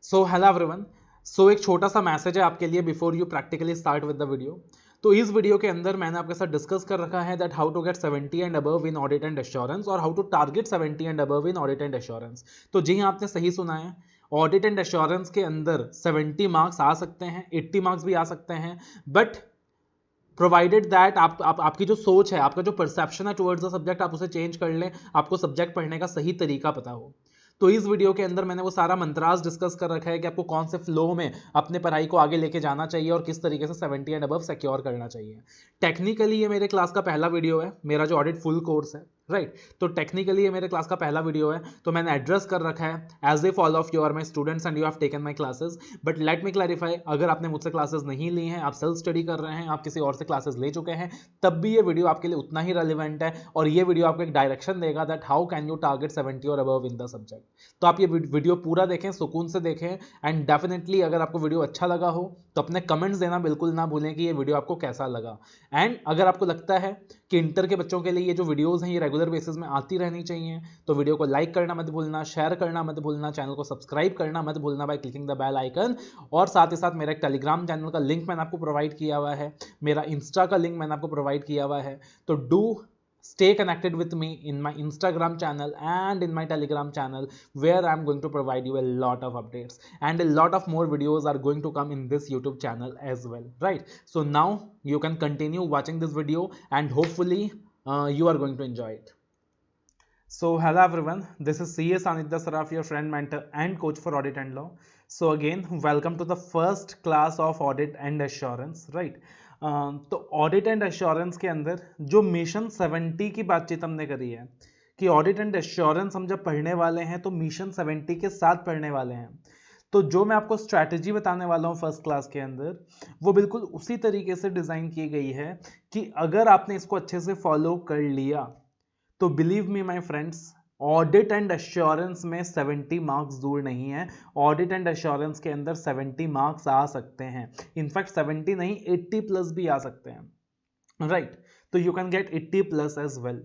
So hello everyone. सो एक छोटा सा मैसेज है आपके लिए before you practically start with the video. तो इस वीडियो के अंदर मैंने आपके साथ डिस्कस कर रखा है that how to get 70 and above in audit and assurance और how to target 70 and above in audit and assurance. तो जी हाँ, आपने सही सुना है। ऑडिट एंड एश्योरेंस के अंदर 70 मार्क्स आ सकते हैं, 80 मार्क्स भी आ सकते हैं, बट प्रोवाइडेड दैट आपकी जो सोच है, आपका जो परसेप्शन है टुवर्ड्स द सब्जेक्ट, आप उसे चेंज कर लें, आपको सब्जेक्ट पढ़ने का सही तरीका पता हो। तो इस वीडियो के अंदर मैंने वो सारा मंत्रास डिस्कस कर रखा है कि आपको कौन से फ्लो में अपने पढ़ाई को आगे लेके जाना चाहिए और किस तरीके से 70 एंड अबव सिक्योर करना चाहिए। टेक्निकली ये मेरे क्लास का पहला वीडियो है, मेरा जो ऑडिट फुल कोर्स है, राइट। तो टेक्निकली ये मेरे क्लास का पहला वीडियो है, तो मैंने एड्रेस कर रखा है as if all of you are my students and you have taken my classes. But let me clarify, अगर आपने मुझसे क्लासेस नहीं ली हैं, आप सेल्फ स्टडी कर रहे हैं, आप किसी और से क्लासेस ले चुके हैं, तब भी ये वीडियो आपके लिए उतना ही रेलिवेंट है और ये वीडियो आपको एक डायरेक्शन देगा that how can you target 70 और अबव इन द सब्जेक्ट। तो आप ये वीडियो पूरा देखें, सुकून से देखें, एंड डेफिनेटली अगर आपको वीडियो अच्छा लगा हो तो अपने कमेंट्स देना बिल्कुल ना भूलें कि ये वीडियो आपको कैसा लगा। एंड अगर आपको लगता है कि इंटर के बच्चों के लिए ये जो वीडियोस हैं ये रेगुलर बेसिस में आती रहनी चाहिए, तो वीडियो को लाइक करना मत भूलना, शेयर करना मत भूलना, चैनल को सब्सक्राइब करना मत भूलना by clicking the bell icon. और साथ ही साथ मेरा एक टेलीग्राम चैनल का लिंक मैंने आपको प्रोवाइड किया हुआ है, मेरा इंस्टा का लिंक मैंने आपको प्रोवाइड किया हुआ है। तो do stay connected with me in my Instagram channel and in my Telegram channel, where I'm going to provide you a lot of updates and a lot of more videos are going to come in this YouTube channel as well, right? So now you can continue watching this video and hopefully you are going to enjoy it. So hello everyone, this is CA Sanidhya Saraf, your friend, mentor and coach for audit and law. So again, welcome to the first class of audit and assurance, right? तो audit and assurance के अंदर जो mission 70 की बातचीत हमने करी है कि ऑडिट एंड एश्योरेंस हम जब पढ़ने वाले हैं तो मिशन 70 के साथ पढ़ने वाले हैं। तो जो मैं आपको स्ट्रैटेजी बताने वाला हूँ फर्स्ट क्लास के अंदर, वो बिल्कुल उसी तरीके से डिज़ाइन की गई है कि अगर आपने इसको अच्छे से फॉलो कर लिया तो believe me my friends, audit and assurance में 70 मार्क्स दूर नहीं है। ऑडिट एंड एश्योरेंस के अंदर 70 मार्क्स आ सकते हैं, इनफैक्ट 70 नहीं 80 प्लस भी आ सकते हैं, राइट। तो you can get 80 plus as well.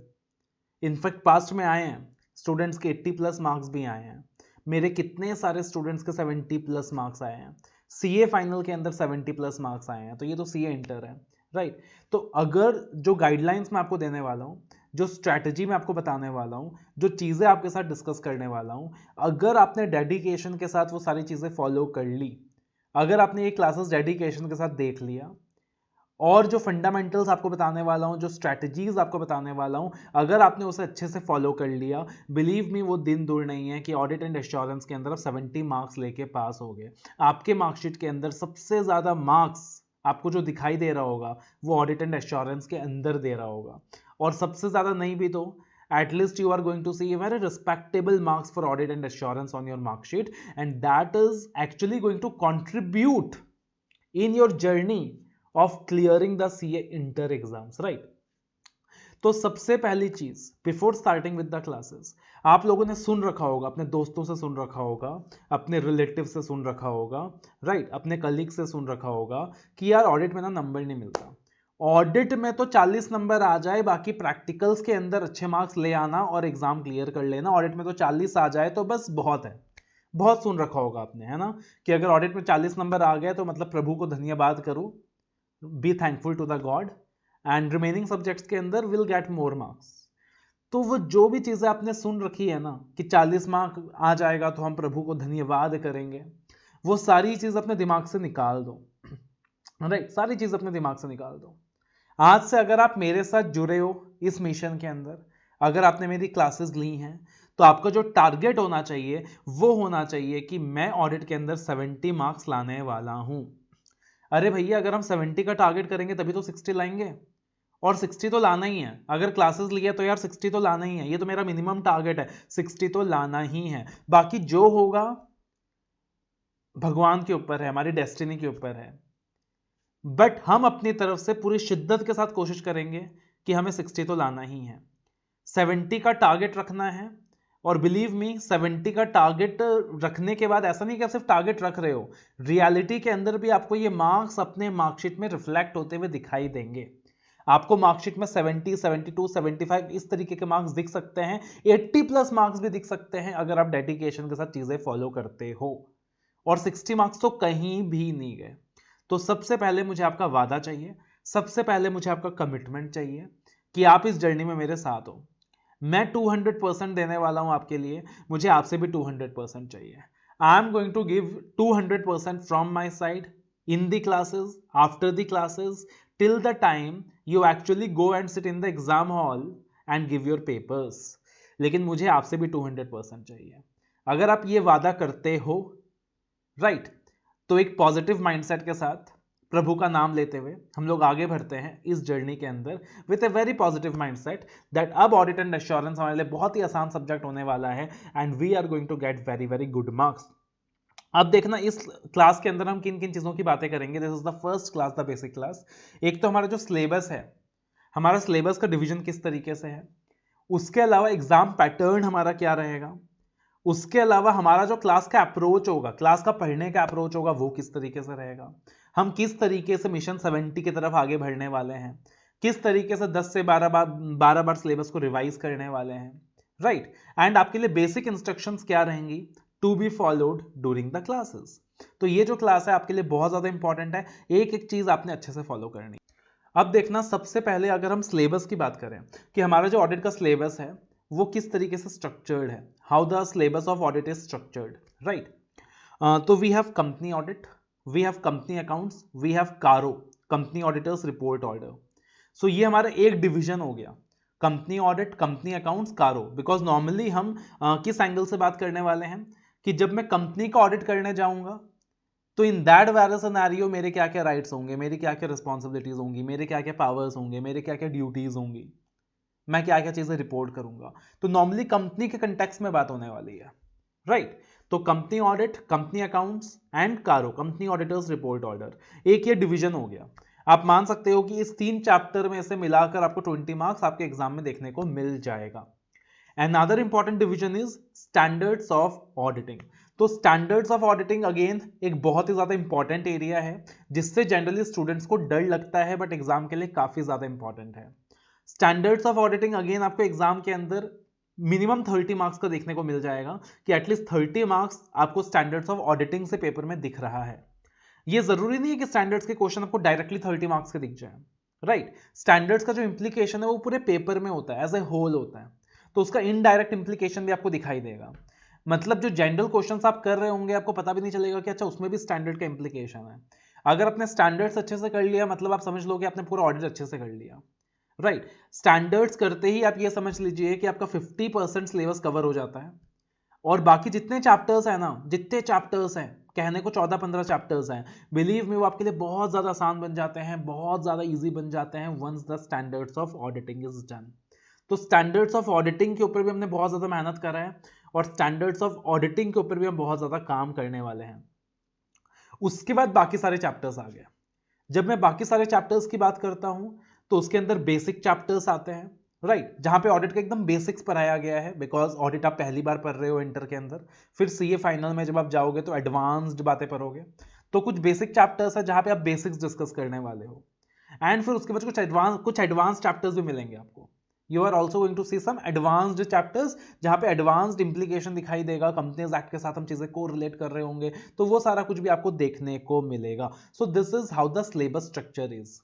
In fact past में आए हैं स्टूडेंट्स के 80 प्लस मार्क्स भी आए हैं। मेरे कितने सारे स्टूडेंट्स के 70 प्लस मार्क्स आए हैं। सीए फाइनल के अंदर 70 प्लस मार्क्स आए हैं, तो ये तो सीए इंटर है, राइट। तो अगर जो गाइडलाइंस मैं आपको देने वाला हूँ, जो स्ट्रैटेजी मैं आपको बताने वाला हूँ, जो चीज़ें आपके साथ डिस्कस करने वाला हूँ, अगर आपने डेडिकेशन के साथ वो सारी चीज़ें फॉलो कर ली, अगर आपने ये क्लासेस डेडिकेशन के साथ देख लिया और जो फंडामेंटल्स आपको बताने वाला हूँ, जो स्ट्रैटेजीज आपको बताने वाला हूँ, अगर आपने उसे अच्छे से फॉलो कर लिया, बिलीव मी वो दिन दूर नहीं है कि ऑडिट एंड एश्योरेंस के अंदर आप 70 मार्क्स लेके पास हो गए। आपके मार्कशीट के अंदर सबसे ज़्यादा मार्क्स आपको जो दिखाई दे रहा होगा वो ऑडिट एंड एश्योरेंस के अंदर दे रहा होगा, और सबसे ज़्यादा नहीं भी तो at least you are going to see a very respectable marks for audit and assurance on your mark sheet, and that is actually going to contribute in your journey of clearing the CA inter exams, right? तो सबसे पहली चीज before starting with the classes, आप लोगों ने सुन रखा होगा, अपने दोस्तों से सुन रखा होगा, अपने रिलेटिव से सुन रखा होगा, राइट, अपने कलीग से सुन रखा होगा कि यार ऑडिट में ना नंबर नहीं मिलता। ऑडिट में तो 40 नंबर आ जाए, बाकी प्रैक्टिकल्स के अंदर अच्छे मार्क्स ले आना और एग्जाम क्लियर कर लेना, ऑडिट में तो 40 आ जाए तो बस बहुत है। बहुत सुन रखा होगा आपने, है ना, कि अगर ऑडिट में 40 नंबर आ गए तो मतलब प्रभु को धन्यवाद करो, be thankful to the god, and remaining subjects के अंदर विल गेट मोर मार्क्स। तो वो जो भी चीजें आपने सुन रखी है ना कि 40 मार्क आ जाएगा तो हम प्रभु को धन्यवाद करेंगे, वो सारी चीज अपने दिमाग से निकाल दो, राइट, सारी चीज अपने दिमाग से निकाल दो। आज से अगर आप मेरे साथ जुड़े हो इस मिशन के अंदर, अगर आपने मेरी क्लासेस ली हैं, तो आपका जो टारगेट होना चाहिए वो होना चाहिए कि मैं ऑडिट के अंदर 70 मार्क्स लाने वाला हूं। अरे भैया, अगर हम 70 का टारगेट करेंगे तभी तो 60 लाएंगे, और 60 तो लाना ही है। अगर क्लासेस लिया तो यार 60 तो लाना ही है, ये तो मेरा मिनिमम टारगेट है, 60 तो लाना ही है। बाकी जो होगा भगवान के ऊपर है, हमारी डेस्टिनी के ऊपर है, बट हम अपनी तरफ से पूरी शिद्दत के साथ कोशिश करेंगे कि हमें 60 तो लाना ही है, 70 का टारगेट रखना है। और बिलीव मी, 70 का टारगेट रखने के बाद ऐसा नहीं कि आप सिर्फ टारगेट रख रहे हो, रियलिटी के अंदर भी आपको ये मार्क्स अपने मार्कशीट में रिफ्लेक्ट होते हुए दिखाई देंगे। आपको मार्कशीट में 70, 72, 75 इस तरीके के मार्क्स दिख सकते हैं, 80 प्लस मार्क्स भी दिख सकते हैं अगर आप डेडिकेशन के साथ चीजें फॉलो करते हो। और 60 मार्क्स तो कहीं भी नहीं गए। तो सबसे पहले मुझे आपका वादा चाहिए, सबसे पहले मुझे आपका कमिटमेंट चाहिए कि आप इस जर्नी में मेरे साथ हो। मैं 200% देने वाला हूं आपके लिए, मुझे आपसे भी 200% चाहिए। I am going to give 200% from my side in the classes, after the classes, till the time you actually go and sit in the exam hall and give your papers। लेकिन मुझे आपसे भी 200% चाहिए। अगर आप ये वादा करते हो, राइट, तो एक पॉजिटिव माइंडसेट के साथ प्रभु का नाम लेते हुए हम लोग आगे बढ़ते हैं इस जर्नी के अंदर with a very positive mindset that अब ऑडिट एंड एश्योरेंस हमारे लिए बहुत ही आसान सब्जेक्ट होने वाला है and we are going to get very very good marks. अब देखना इस क्लास के अंदर हम किन किन चीजों की बातें करेंगे। This is the first class, the basic class. एक तो हमारा जो सिलेबस है, हमारा सिलेबस का डिवीजन किस तरीके से है, उसके अलावा एग्जाम पैटर्न हमारा क्या रहेगा, उसके अलावा हमारा जो क्लास का अप्रोच होगा, क्लास का पढ़ने का अप्रोच होगा, वो किस तरीके से रहेगा, हम किस तरीके से मिशन 70 की तरफ आगे बढ़ने वाले हैं, किस तरीके से 10 से 12 बार सिलेबस को रिवाइज करने वाले हैं, राइट। एंड आपके लिए बेसिक इंस्ट्रक्शंस क्या रहेंगी to be followed during the classes. तो ये जो क्लास है आपके लिए बहुत ज्यादा इंपॉर्टेंट है, एक एक चीज आपने अच्छे से फॉलो करनी। अब देखना, सबसे पहले अगर हम सिलेबस की बात करें कि हमारा जो ऑडिट का सिलेबस है वो किस तरीके से स्ट्रक्चर्ड है, how the syllabus of audit is structured, right. तो we have company audit, we have company accounts, we have CARO, company auditors report order. So ये हमारा एक डिवीजन हो गया, company audit, company accounts, CARO. Because normally हम किस angle से बात करने वाले हैं कि जब मैं कंपनी का ऑडिट करने जाऊंगा तो इन दैट वेरी सिनेरियो मेरे क्या क्या राइट्स होंगे, मेरी क्या क्या रिस्पॉन्सिबिलिटीज होंगी, मेरे क्या क्या पावर्स होंगे, मेरे क्या क्या ड्यूटीज होंगी, मैं क्या क्या चीजें रिपोर्ट करूंगा। तो नॉर्मली कंपनी के कंटेक्स्ट में बात होने वाली है, राइट। तो company audit, company accounts and कारो, कंपनी ऑडिटर्स रिपोर्ट ऑर्डर, एक ये डिवीजन हो गया। आप मान सकते हो कि इस 3 चैप्टर में से मिलाकर आपको 20 मार्क्स आपके एग्जाम में देखने को मिल जाएगा। Another important division is standards of auditing। तो स्टैंडर्ड्स ऑफ ऑडिटिंग अगेन एक बहुत ही ज्यादा इंपॉर्टेंट एरिया है जिससे जनरली स्टूडेंट्स को डर लगता है बट एग्जाम के लिए काफी ज्यादा इंपॉर्टेंट है। स्टैंडर्ड्स ऑफ ऑडिटिंग अगेन आपको एग्जाम के अंदर मिनिमम 30 मार्क्स का देखने को मिल जाएगा कि एटलीस्ट 30 मार्क्स आपको स्टैंडर्ड्स ऑफ ऑडिटिंग से पेपर में दिख रहा है। ये जरूरी नहीं है कि स्टैंडर्ड्स के क्वेश्चन आपको डायरेक्टली 30 मार्क्स के दिख जाए, राइट। स्टैंडर्ड्स का जो इंप्लीकेशन है वो पूरे पेपर में होता है, एज ए होल होता है, तो उसका इनडायरेक्ट इंप्लीकेशन भी आपको दिखाई देगा। मतलब जो जनरल क्वेश्चंस आप कर रहे होंगे आपको पता भी नहीं चलेगा कि अच्छा उसमें भी स्टैंडर्ड का इंप्लीकेशन है। अगर आपने स्टैंडर्ड्स अच्छे से कर लिया मतलब आप समझ लो कि आपने पूरा ऑडिट अच्छे से कर लिया, राइट। स्टैंडर्ड्स करते ही आप ये समझ लीजिए कि आपका 50% सिलेबस कवर हो जाता है और बाकी जितने चैप्टर्स हैं ना, जितने चैप्टर्स हैं, कहने को 14-15 चैप्टर्स हैं, बिलीव मी वो आपके लिए बहुत ज्यादा आसान बन जाते हैं, बहुत ज्यादा इजी बन जाते हैं once the standards of auditing is done. तो स्टैंडर्ड्स ऑफ ऑडिटिंग के ऊपर भी हमने बहुत ज्यादा मेहनत करा है और स्टैंडर्ड्स ऑफ ऑडिटिंग के ऊपर भी हम बहुत ज्यादा काम करने वाले हैं। उसके बाद बाकी सारे चैप्टर्स आ गए। जब मैं बाकी सारे चैप्टर्स की बात करता हूं तो उसके अंदर बेसिक चैप्टर्स आते हैं, राइट, जहां पे ऑडिट का एकदम बेसिक्स पढ़ाया गया है बिकॉज ऑडिट आप पहली बार पढ़ रहे हो इंटर के अंदर। फिर सीए फाइनल में जब आप जाओगे तो एडवांस्ड बातें पढ़ोगे। तो कुछ बेसिक चैप्टर्स है जहां पे आप बेसिक्स डिस्कस करने वाले हो एंड फिर उसके बाद कुछ एडवांस चैप्टर्स भी मिलेंगे आपको। You are also going to see some advanced chapters जहां पे एडवांस्ड इंप्लीकेशन दिखाई देगा, कंपनीज एक्ट के साथ हम चीजें को रिलेट कर रहे होंगे, तो वो सारा कुछ भी आपको देखने को मिलेगा। So this is how the syllabus structure is.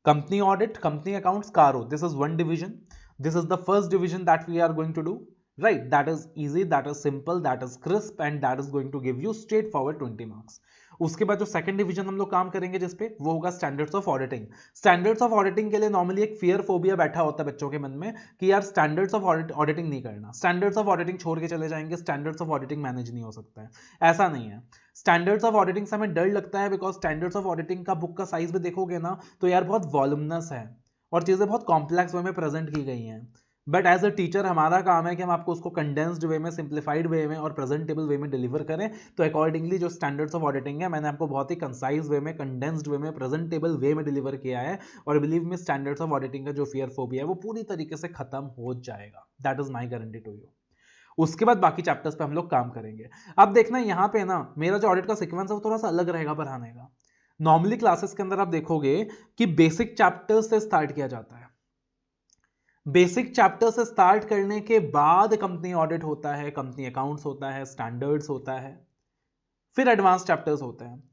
Company audit, company accounts, CARO, this is one division. This is the first division that we are going to do, right, that is easy, that is simple, that is crisp and that is going to give you straightforward 20 marks। उसके बाद जो second division हम लोग काम करेंगे जिसपे वो होगा standards of auditing. Standards of auditing के लिए नॉर्मली एक फियर फोबिया बैठा होता है बच्चों के मन में कि यार स्टैंडर्ड्स ऑफ ऑडिटिंग नहीं करना, स्टैंडर्ड्स ऑफ ऑडिटिंग छोड़ के चले जाएंगे, स्टैंडर्ड्स ऑफ ऑडिटिंग मैनेज नहीं हो सकता है। ऐसा नहीं है। स्टैंडर्ड्स ऑफ ऑडिटिंग से हमें डर लगता है बिकॉज स्टैंडर्ड्स ऑफ ऑडिटिंग का बुक का साइज भी देखोगे ना तो यार बहुत वॉल्यूमनस है और चीजें बहुत कॉम्प्लेक्स वे में प्रेजेंट की गई हैं। बट एज अ टीचर हमारा काम है कि हम आपको उसको कंडेंस्ड वे में, सिंप्लीफाइड वे में और प्रेजेंटेबल वे में डिलीवर करें। तो अकॉर्डिंगली जो स्टैंडर्ड्स ऑफ ऑडिटिंग है मैंने आपको बहुत ही कंसाइज वे में, कंडेंस्ड वे में, प्रेजेंटेबल वे में डिलीवर किया है और believe me standards of auditing का जो फियर फोबिया है वो पूरी तरीके से खत्म हो जाएगा। That is my guarantee to you. उसके बाद बाकी चैप्टर्स पे हम लोग काम करेंगे। अब देखना यहाँ पे ना मेरा जो ऑडिट का सीक्वेंस है वो थोड़ा सा अलग रहेगा पढ़ाने का। नॉर्मली क्लासेस के अंदर आप देखोगे कि बेसिक चैप्टर्स से स्टार्ट किया जाता है, बेसिक चैप्टर से स्टार्ट करने के बाद कंपनी ऑडिट होता है, कंपनी अकाउंट्स होता है, स्टैंडर्ड्स होता है, फिर एडवांस चैप्टर्स होते हैं।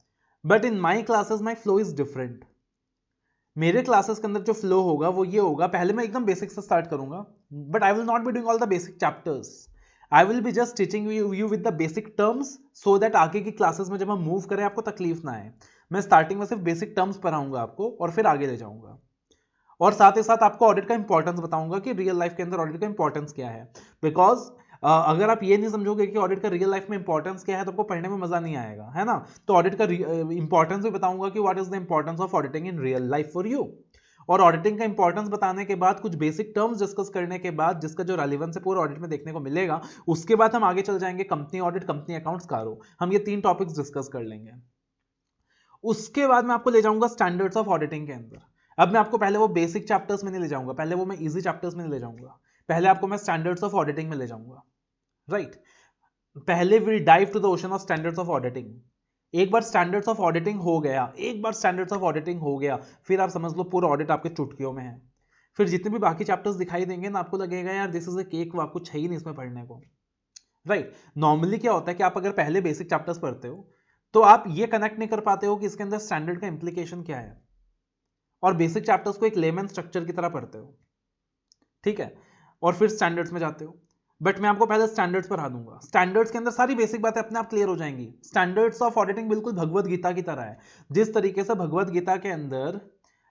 But in my classes my flow is different. मेरे क्लासेस के अंदर जो फ्लो होगा वो ये होगा, पहले मैं एकदम बेसिक से स्टार्ट करूंगा, but I will not be doing all the basic chapters. I will be just teaching you with the basic terms so that आगे की क्लासेस में जब हम मूव करें आपको तकलीफ ना आए। मैं स्टार्टिंग में सिर्फ बेसिक टर्म्स पढ़ाऊंगा आपको और फिर आगे ले जाऊंगा, और साथ ही साथ आपको ऑडिट का इंपॉर्टेंस बताऊंगा कि रियल लाइफ के अंदर ऑडिट का इंपॉर्टेंस क्या है। बिकॉज अगर आप ये नहीं समझोगे कि ऑडिट का रियल लाइफ में इंपॉर्टेंस क्या है तो आपको पढ़ने में मजा नहीं आएगा, है ना। तो ऑडिट का इंपॉर्टेंस भी बताऊंगा कि what is the importance of auditing in real life for you. और ऑडिटिंग का इंपॉर्टेंस बताने के बाद, कुछ बेसिक टर्म्स डिस्कस करने के बाद, जिसका जो रेलिवेंस है पूरे ऑडिट में देखने को मिलेगा, उसके बाद हम आगे चल जाएंगे कंपनी ऑडिट, कंपनी अकाउंट्स, कारो। हम ये 3 टॉपिक्स डिस्कस कर लेंगे। उसके बाद मैं आपको ले जाऊंगा स्टैंडर्ड्स ऑफ ऑडिटिंग के अंदर। अब मैं आपको पहले वो बेसिक चैप्टर्स में नहीं ले जाऊंगा, पहले वो मैं इजी चैप्टर्स में नहीं ले जाऊंगा, पहले आपको मैं स्टैंडर्ड्स ऑफ ऑडिटिंग में ले जाऊंगा, राइट। पहले will dive to the ocean of standards of auditing. एक बार स्टैंडर्ड्स ऑफ ऑडिटिंग हो गया, एक बार स्टैंडर्ड्स ऑफ ऑडिटिंग हो गया, फिर आप समझ लो पूरा ऑडिट आपके चुटकियों में है। फिर जितने भी बाकी चैप्टर्स दिखाई देंगे ना, आपको लगेगा यार दिस इज अ केक, कुछ है ही नहीं इसमें पढ़ने को, राइट। नॉर्मली क्या होता है कि आप अगर पहले बेसिक चैप्टर्स पढ़ते हो तो आप ये कनेक्ट नहीं कर पाते हो कि इसके अंदर स्टैंडर्ड का इंप्लीकेशन क्या है, और बेसिक चैप्टर्स को एक लेमन स्ट्रक्चर की तरह पढ़ते हो, ठीक है, और फिर स्टैंडर्ड्स में जाते हो। बट मैं आपको पहले स्टैंडर्ड्स पढ़ा दूंगा। स्टैंडर्ड्स के अंदर सारी बेसिक बातें अपने आप क्लियर हो जाएंगी। स्टैंडर्ड्स ऑफ ऑडिटिंग बिल्कुल भगवद गीता की तरह है। जिस तरीके से भगवद गीता के अंदर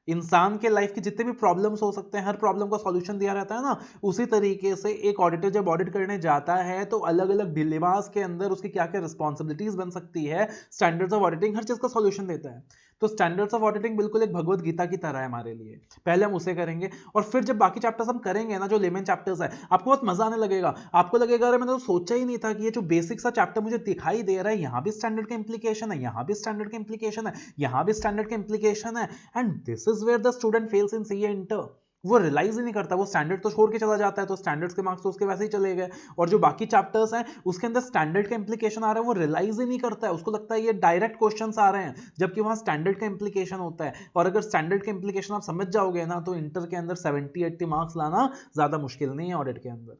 इंसान के लाइफ के जितने भी प्रॉब्लम्स हो सकते हैं, हर प्रॉब्लम का सॉल्यूशन दिया रहता है ना, उसी तरीके से एक ऑडिटर जब ऑडिट करने जाता है तो अलग अलग डिलेमास के अंदर उसकी क्या क्या रिस्पॉन्सिबिलिटीज बन सकती है, स्टैंडर्ड्स ऑफ ऑडिटिंग हर चीज का सॉल्यूशन देता है। तो स्टैंडर्ड्स ऑफ ऑडिटिंग बिल्कुल एक भगवद गीता की तरह है हमारे लिए। पहले हम उसे करेंगे, और फिर जब बाकी चैप्टर्स हम करेंगे ना, जो लेमन चैप्टर्स है, आपको बहुत मजा आने लगेगा। आपको लगेगा अरे मैंने तो सोचा ही नहीं था कि ये जो बेसिक सा चैप्टर मुझे दिखाई दे रहा है, यहाँ भी स्टैंडर्ड का इंप्लीकेशन है, यहाँ भी स्टैंडर्ड का इंप्लीकेशन है, यहाँ भी स्टैंडर्ड का इंप्लीकेशन है, and this is where the student fails in CA inter. वो रियलाइज ही नहीं करता, वो स्टैंडर्ड तो छोड़ के चला जाता है, तो स्टैंडर्ड्स के मार्क्स तो उसके वैसे ही चले गए, और जो बाकी चैप्टर्स हैं उसके अंदर स्टैंडर्ड का इंप्लीकेशन आ रहा है वो रियलाइज ही नहीं करता है। उसको लगता है ये डायरेक्ट क्वेश्चंस आ रहे हैं, जबकि वहां स्टैंडर्ड का इंप्लीकेशन होता है। और अगर स्टैंडर्ड का इंप्लीकेशन आप समझ जाओगे ना, तो इंटर के अंदर 70-80 मार्क्स लाना ज्यादा मुश्किल नहीं है ऑडिट के अंदर।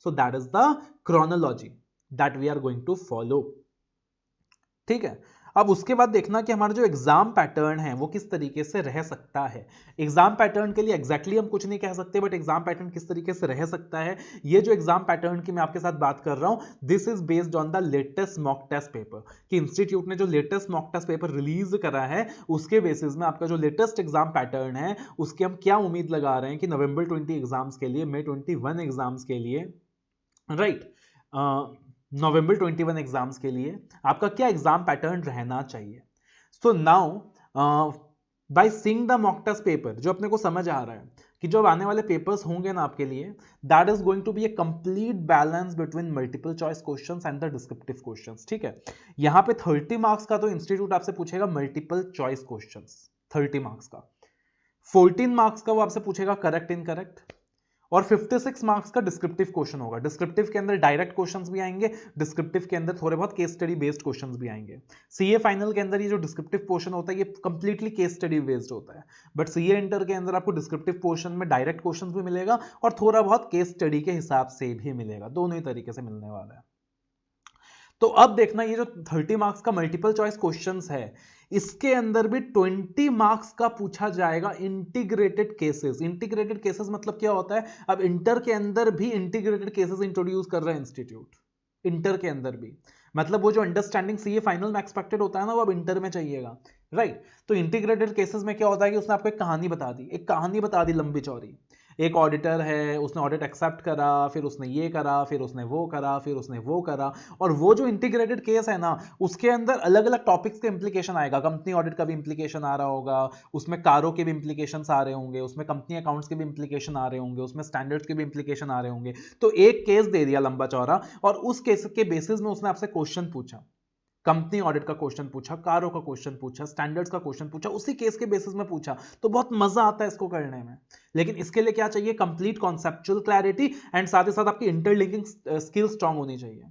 So that is the chronology that we are going to follow, ठीक है। अब उसके बाद देखना कि हमारा जो एग्जाम पैटर्न है वो किस तरीके से रह सकता है। एग्जाम पैटर्न के लिए एग्जैक्टली हम कुछ नहीं कह सकते, बट एग्जाम पैटर्न किस तरीके से रह सकता है, ये जो एग्जाम पैटर्न की मैं आपके साथ बात कर रहा हूं, this is based on the latest mock test paper. कि इंस्टीट्यूट ने जो latest mock test paper release करा है, उसके बेसिस में आपका जो लेटेस्ट एग्जाम पैटर्न है, उसकी हम क्या उम्मीद लगा रहे हैं कि नवंबर 20 एग्जाम्स के लिए, मई 21 एग्जाम्स के लिए, राइट, नवंबर 21 एग्जाम्स के लिए आपका क्या एग्जाम पैटर्न रहना चाहिए। So now by seeing the mock test paper, जो अपने को समझ आ रहा है कि जो आने वाले पेपर्स होंगे ना आपके लिए, that is going to be a complete balance between multiple choice questions and the descriptive questions, ठीक है। यहां पे 30 मार्क्स का तो इंस्टीट्यूट आपसे पूछेगा मल्टीपल चॉइस क्वेश्चंस, 30 मार्क्स का। 14 मार्क्स का वो आपसे पूछेगा करेक्ट इनकरेक्ट, और 56 मार्क्स का डिस्क्रिप्टिव क्वेश्चन होगा। डिस्क्रिप्टिव के अंदर डायरेक्ट क्वेश्चंस भी आएंगे, डिस्क्रिप्टिव के अंदर थोड़े बहुत केस स्टडी बेस्ड क्वेश्चंस भी आएंगे। सीए फाइनल के अंदर ये जो डिस्क्रिप्टिव पोर्शन होता है ये कंप्लीटली केस स्टडी बेस्ड होता है, बट सीए इंटर के अंदर आपको डिस्क्रिप्टिव पोर्शन में डायरेक्ट क्वेश्चंस भी मिलेगा और थोड़ा बहुत केस स्टडी के हिसाब से भी मिलेगा, दोनों ही तरीके से मिलने वाला है। तो अब देखना ये जो 30 मार्क्स का मल्टीपल चॉइस क्वेश्चंस है, इसके अंदर भी 20 मार्क्स का पूछा जाएगा इंटीग्रेटेड केसेस। इंटीग्रेटेड केसेस मतलब क्या होता है, अब इंटर के अंदर भी इंटीग्रेटेड केसेस इंट्रोड्यूस कर रहा है इंस्टीट्यूट, इंटर के अंदर भी, मतलब वो जो अंडरस्टैंडिंग सीए फाइनल में एक्सपेक्टेड होता है ना, वो अब इंटर में चाहिएगा, राइट। तो इंटीग्रेटेड केसेस में क्या होता है कि उसने आपको एक कहानी बता दी लंबी चौड़ी। एक ऑडिटर है, उसने ऑडिट एक्सेप्ट करा, फिर उसने ये करा, फिर उसने वो करा, फिर उसने वो करा, और वो जो इंटीग्रेटेड केस है ना, उसके अंदर अलग अलग टॉपिक्स के इंप्लीकेशन आएगा। कंपनी ऑडिट का भी इंप्लीकेशन आ रहा होगा, उसमें कारों के भी इंप्लीकेशन आ रहे होंगे, उसमें कंपनी अकाउंट्स के भी इंप्लीकेशन आ रहे होंगे, उसमें स्टैंडर्ड्स के भी इंप्लीकेशन आ रहे होंगे। तो एक केस दे दिया लंबा चौड़ा, और उस केस के बेसिस में उसने आपसे क्वेश्चन पूछा, कंपनी ऑडिट का क्वेश्चन पूछा, कारों का क्वेश्चन पूछा, स्टैंडर्ड्स का क्वेश्चन पूछा, उसी केस के बेसिस में पूछा, तो बहुत मजा आता है इसको करने में। लेकिन इसके लिए क्या चाहिए, कंप्लीट कॉन्सेप्चुअल क्लैरिटी, एंड साथ ही साथ आपकी इंटरलिंकिंग स्किल स्ट्रांग होनी चाहिए।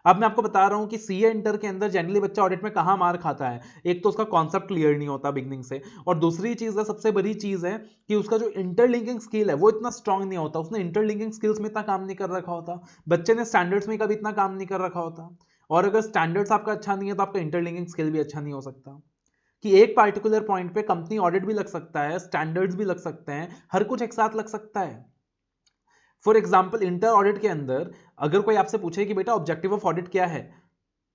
अब मैं आपको बता रहा हूं कि सीए इंटर के अंदर जनरली बच्चा ऑडिट में कहां मार खाता है, एक तो उसका कॉन्सेप्ट क्लियर नहीं होता बिगनिंग से, और दूसरी चीज है, सबसे बड़ी चीज है कि उसका जो इंटरलिंकिंग स्किल है वो इतना स्ट्रांग नहीं होता, उसने इंटरलिंकिंग स्किल्स में इतना काम नहीं कर रखा होता, बच्चे ने स्टैंडर्ड्स में कभी इतना काम नहीं कर रखा होता, और अगर स्टैंडर्ड्स आपका अच्छा नहीं है तो आपका इंटरलिंकिंग स्किल भी अच्छा नहीं हो सकता। कि एक पार्टिकुलर पॉइंट पे कंपनी ऑडिट भी लग सकता है, स्टैंडर्ड्स भी लग सकते हैं, हर कुछ एक साथ लग सकता है। फॉर एग्जाम्पल इंटर ऑडिट के अंदर अगर कोई आपसे पूछे कि बेटा ऑब्जेक्टिव ऑफ ऑडिट क्या है,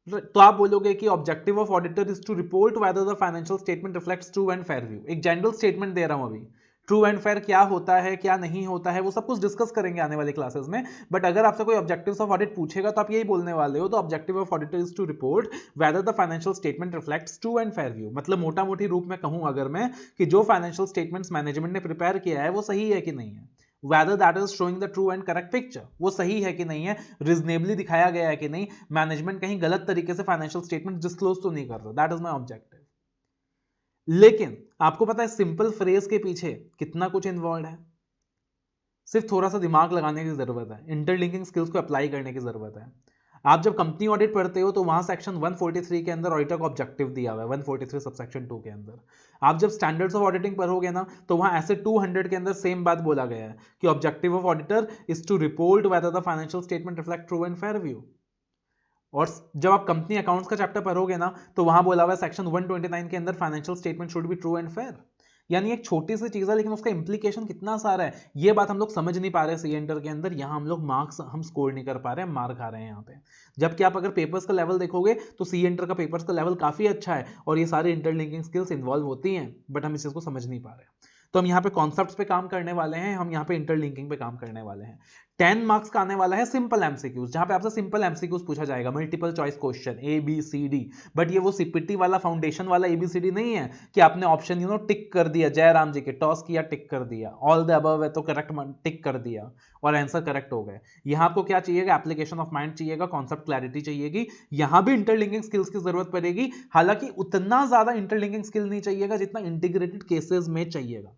तो आप बोलोगे कि objective of auditor is to report whether the financial statement reflects true and fair view. एक जनरल स्टेटमेंट दे रहा हूं अभी, ट्रू एंड फेयर क्या होता है क्या नहीं होता है वो सब कुछ डिस्कस करेंगे आने वाले क्लासेस में। बट अगर आपसे कोई ऑब्जेक्टिव्स ऑफ ऑडिट पूछेगा तो आप यही बोलने वाले हो, the objective of auditor is to report whether the financial statement reflects true and fair view. मतलब मोटा मोटी रूप में कहूं अगर मैं कि जो फाइनेंशियल स्टेटमेंट्स मैनेजमेंट ने प्रिपेयर किया है वो सही है कि नहीं है, whether that is showing the true and correct picture, वो सही है कि नहीं है, रीजनेबली दिखाया गया है कि नहीं, मैनेजमेंट कहीं गलत तरीके से फाइनेंशियल स्टेटमेंट डिस्क्लोज तो नहीं कर रहा। That is my objective. लेकिन आपको पता है सिंपल फ्रेज के पीछे कितना कुछ इन्वॉल्व है, सिर्फ थोड़ा सा दिमाग लगाने की जरूरत है, इंटरलिंकिंग स्किल्स को अप्लाई करने की जरूरत है। आप जब कंपनी ऑडिट पढ़ते हो तो वहां सेक्शन 143 के अंदर ऑडिटर का ऑब्जेक्टिव दिया हुआ है, 143 सबसेक्शन 2 के अंदर। आप जब स्टैंडर्ड्स ऑफ ऑडिटिंग पढ़ोगे ना तो वहां ऐसे 200 के अंदर सेम बात बोला गया है कि objective of auditor is to report whether the financial statement reflect true and fair view. और जब आप कंपनी अकाउंट्स का चैप्टर पढ़ोगे ना तो वहां बोला हुआ है सेक्शन 129 के अंदर financial statement should be true and fair. यानी एक छोटी सी चीज है लेकिन उसका इंप्लीकेशन कितना सारा है, ये बात हम लोग समझ नहीं पा रहे सी इंटर के अंदर। यहाँ हम लोग मार्क्स हम स्कोर नहीं कर पा रहे हैं, मार खा रहे हैं यहाँ पे। जबकि आप अगर पेपर्स का लेवल देखोगे तो सी इंटर का पेपर्स का लेवल काफी अच्छा है और ये सारे इंटरलिंकिंग स्किल्स इन्वॉल्व होती हैं, बट हम इस चीज को समझ नहीं पा रहे। तो हम यहाँ पे कॉन्सेप्ट्स पे काम करने वाले हैं, हम यहाँ पे इंटरलिंकिंग पे काम करने वाले हैं। 10 मार्क्स का आने वाला है सिंपल एमसीक्यूज, जहां पे आपसे सिंपल एमसीक्यूज पूछा जाएगा, multiple choice question A B C D. But ये वो सीपीटी वाला फाउंडेशन वाला एबीसीडी नहीं है कि आपने ऑप्शन टिक कर दिया, जयराम जी के टॉस किया टिक कर दिया, ऑल द अबव है तो करेक्ट टिक कर दिया और आंसर करेक्ट हो गए। यहां आपको क्या चाहिएगा, एप्लीकेशन ऑफ माइंड चाहिएगा, कॉन्सेप्ट क्लैरिटी चाहिएगी। यहां भी इंटरलिंकिंग स्किल्स की जरूरत पड़ेगी, हालांकि उतना ज्यादा इंटरलिंकिंग स्किल नहीं चाहिएगा जितना इंटीग्रेटेड केसेस में चाहिएगा।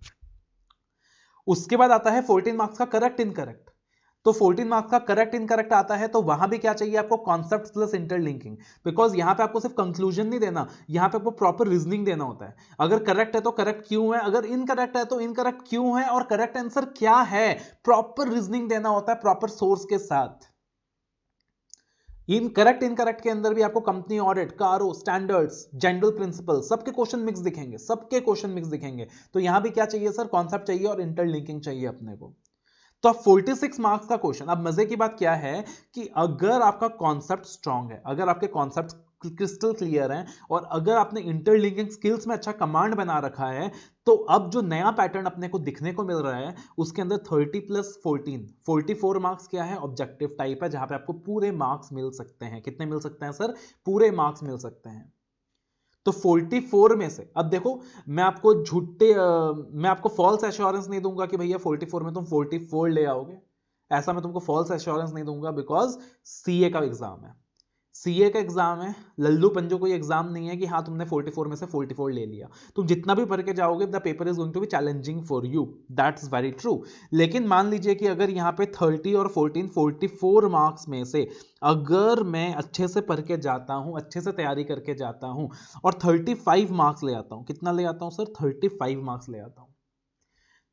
उसके बाद आता है 14 मार्क्स का करेक्ट इनकरेक्ट। तो 14 मार्क्स का करेक्ट इनकरेक्ट आता है तो वहां भी क्या चाहिए आपको, कॉन्सेप्ट प्लस इंटरलिंकिंग। बिकॉज यहां पे आपको सिर्फ कंक्लूजन नहीं देना, यहां पे आपको प्रॉपर रीजनिंग देना होता है। अगर करेक्ट है तो करेक्ट क्यों है, अगर इनकरेक्ट है तो इनकरेक्ट क्यों है, और करेक्ट आंसर क्या है, प्रॉपर रीजनिंग देना होता है प्रॉपर सोर्स के साथ। इनकरेक्ट इनकरेक्ट के अंदर भी आपको कंपनी ऑडिट, कारो, स्टैंडर्ड्स, जनरल प्रिंसिपल सबके क्वेश्चन मिक्स दिखेंगे, सबके क्वेश्चन मिक्स दिखेंगे। तो यहां भी क्या चाहिए सर, कॉन्सेप्ट चाहिए और इंटरलिंकिंग चाहिए अपने को। तो अब 46 मार्क्स का क्वेश्चन। अब मजे की बात क्या है कि अगर आपका कॉन्सेप्ट स्ट्रांग है, अगर आपके कॉन्सेप्ट क्रिस्टल क्लियर हैं और अगर आपने इंटरलिंकिंग स्किल्स में अच्छा कमांड बना रखा है, तो अब जो नया पैटर्न अपने को दिखने को मिल रहा है उसके अंदर 30 प्लस 14 44 मार्क्स क्या है, ऑब्जेक्टिव टाइप है, जहां पे आपको पूरे मार्क्स मिल सकते हैं। कितने मिल सकते हैं सर, पूरे मार्क्स मिल सकते हैं। तो 44 में से अब देखो, मैं आपको मैं आपको फॉल्स एश्योरेंस नहीं दूंगा कि भैया 44 में तुम 44 ले आओगे, ऐसा मैं तुमको फॉल्स एश्योरेंस नहीं दूंगा। बिकॉज सीए का एग्जाम है, सीए का एग्जाम है, लल्लू पंजो कोई एग्जाम नहीं है कि हाँ तुमने 44 में से 44 ले लिया। तुम जितना भी पढ़ के जाओगे the paper is going to be challenging for you, that's very true. लेकिन मान लीजिए कि अगर यहाँ पे 30 और 14 44 मार्क्स में से अगर मैं अच्छे से पढ़ के जाता हूं, अच्छे से तैयारी करके जाता हूं और 35 मार्क्स ले आता हूं, कितना ले आता हूं सर, 35 मार्क्स ले आता हूं।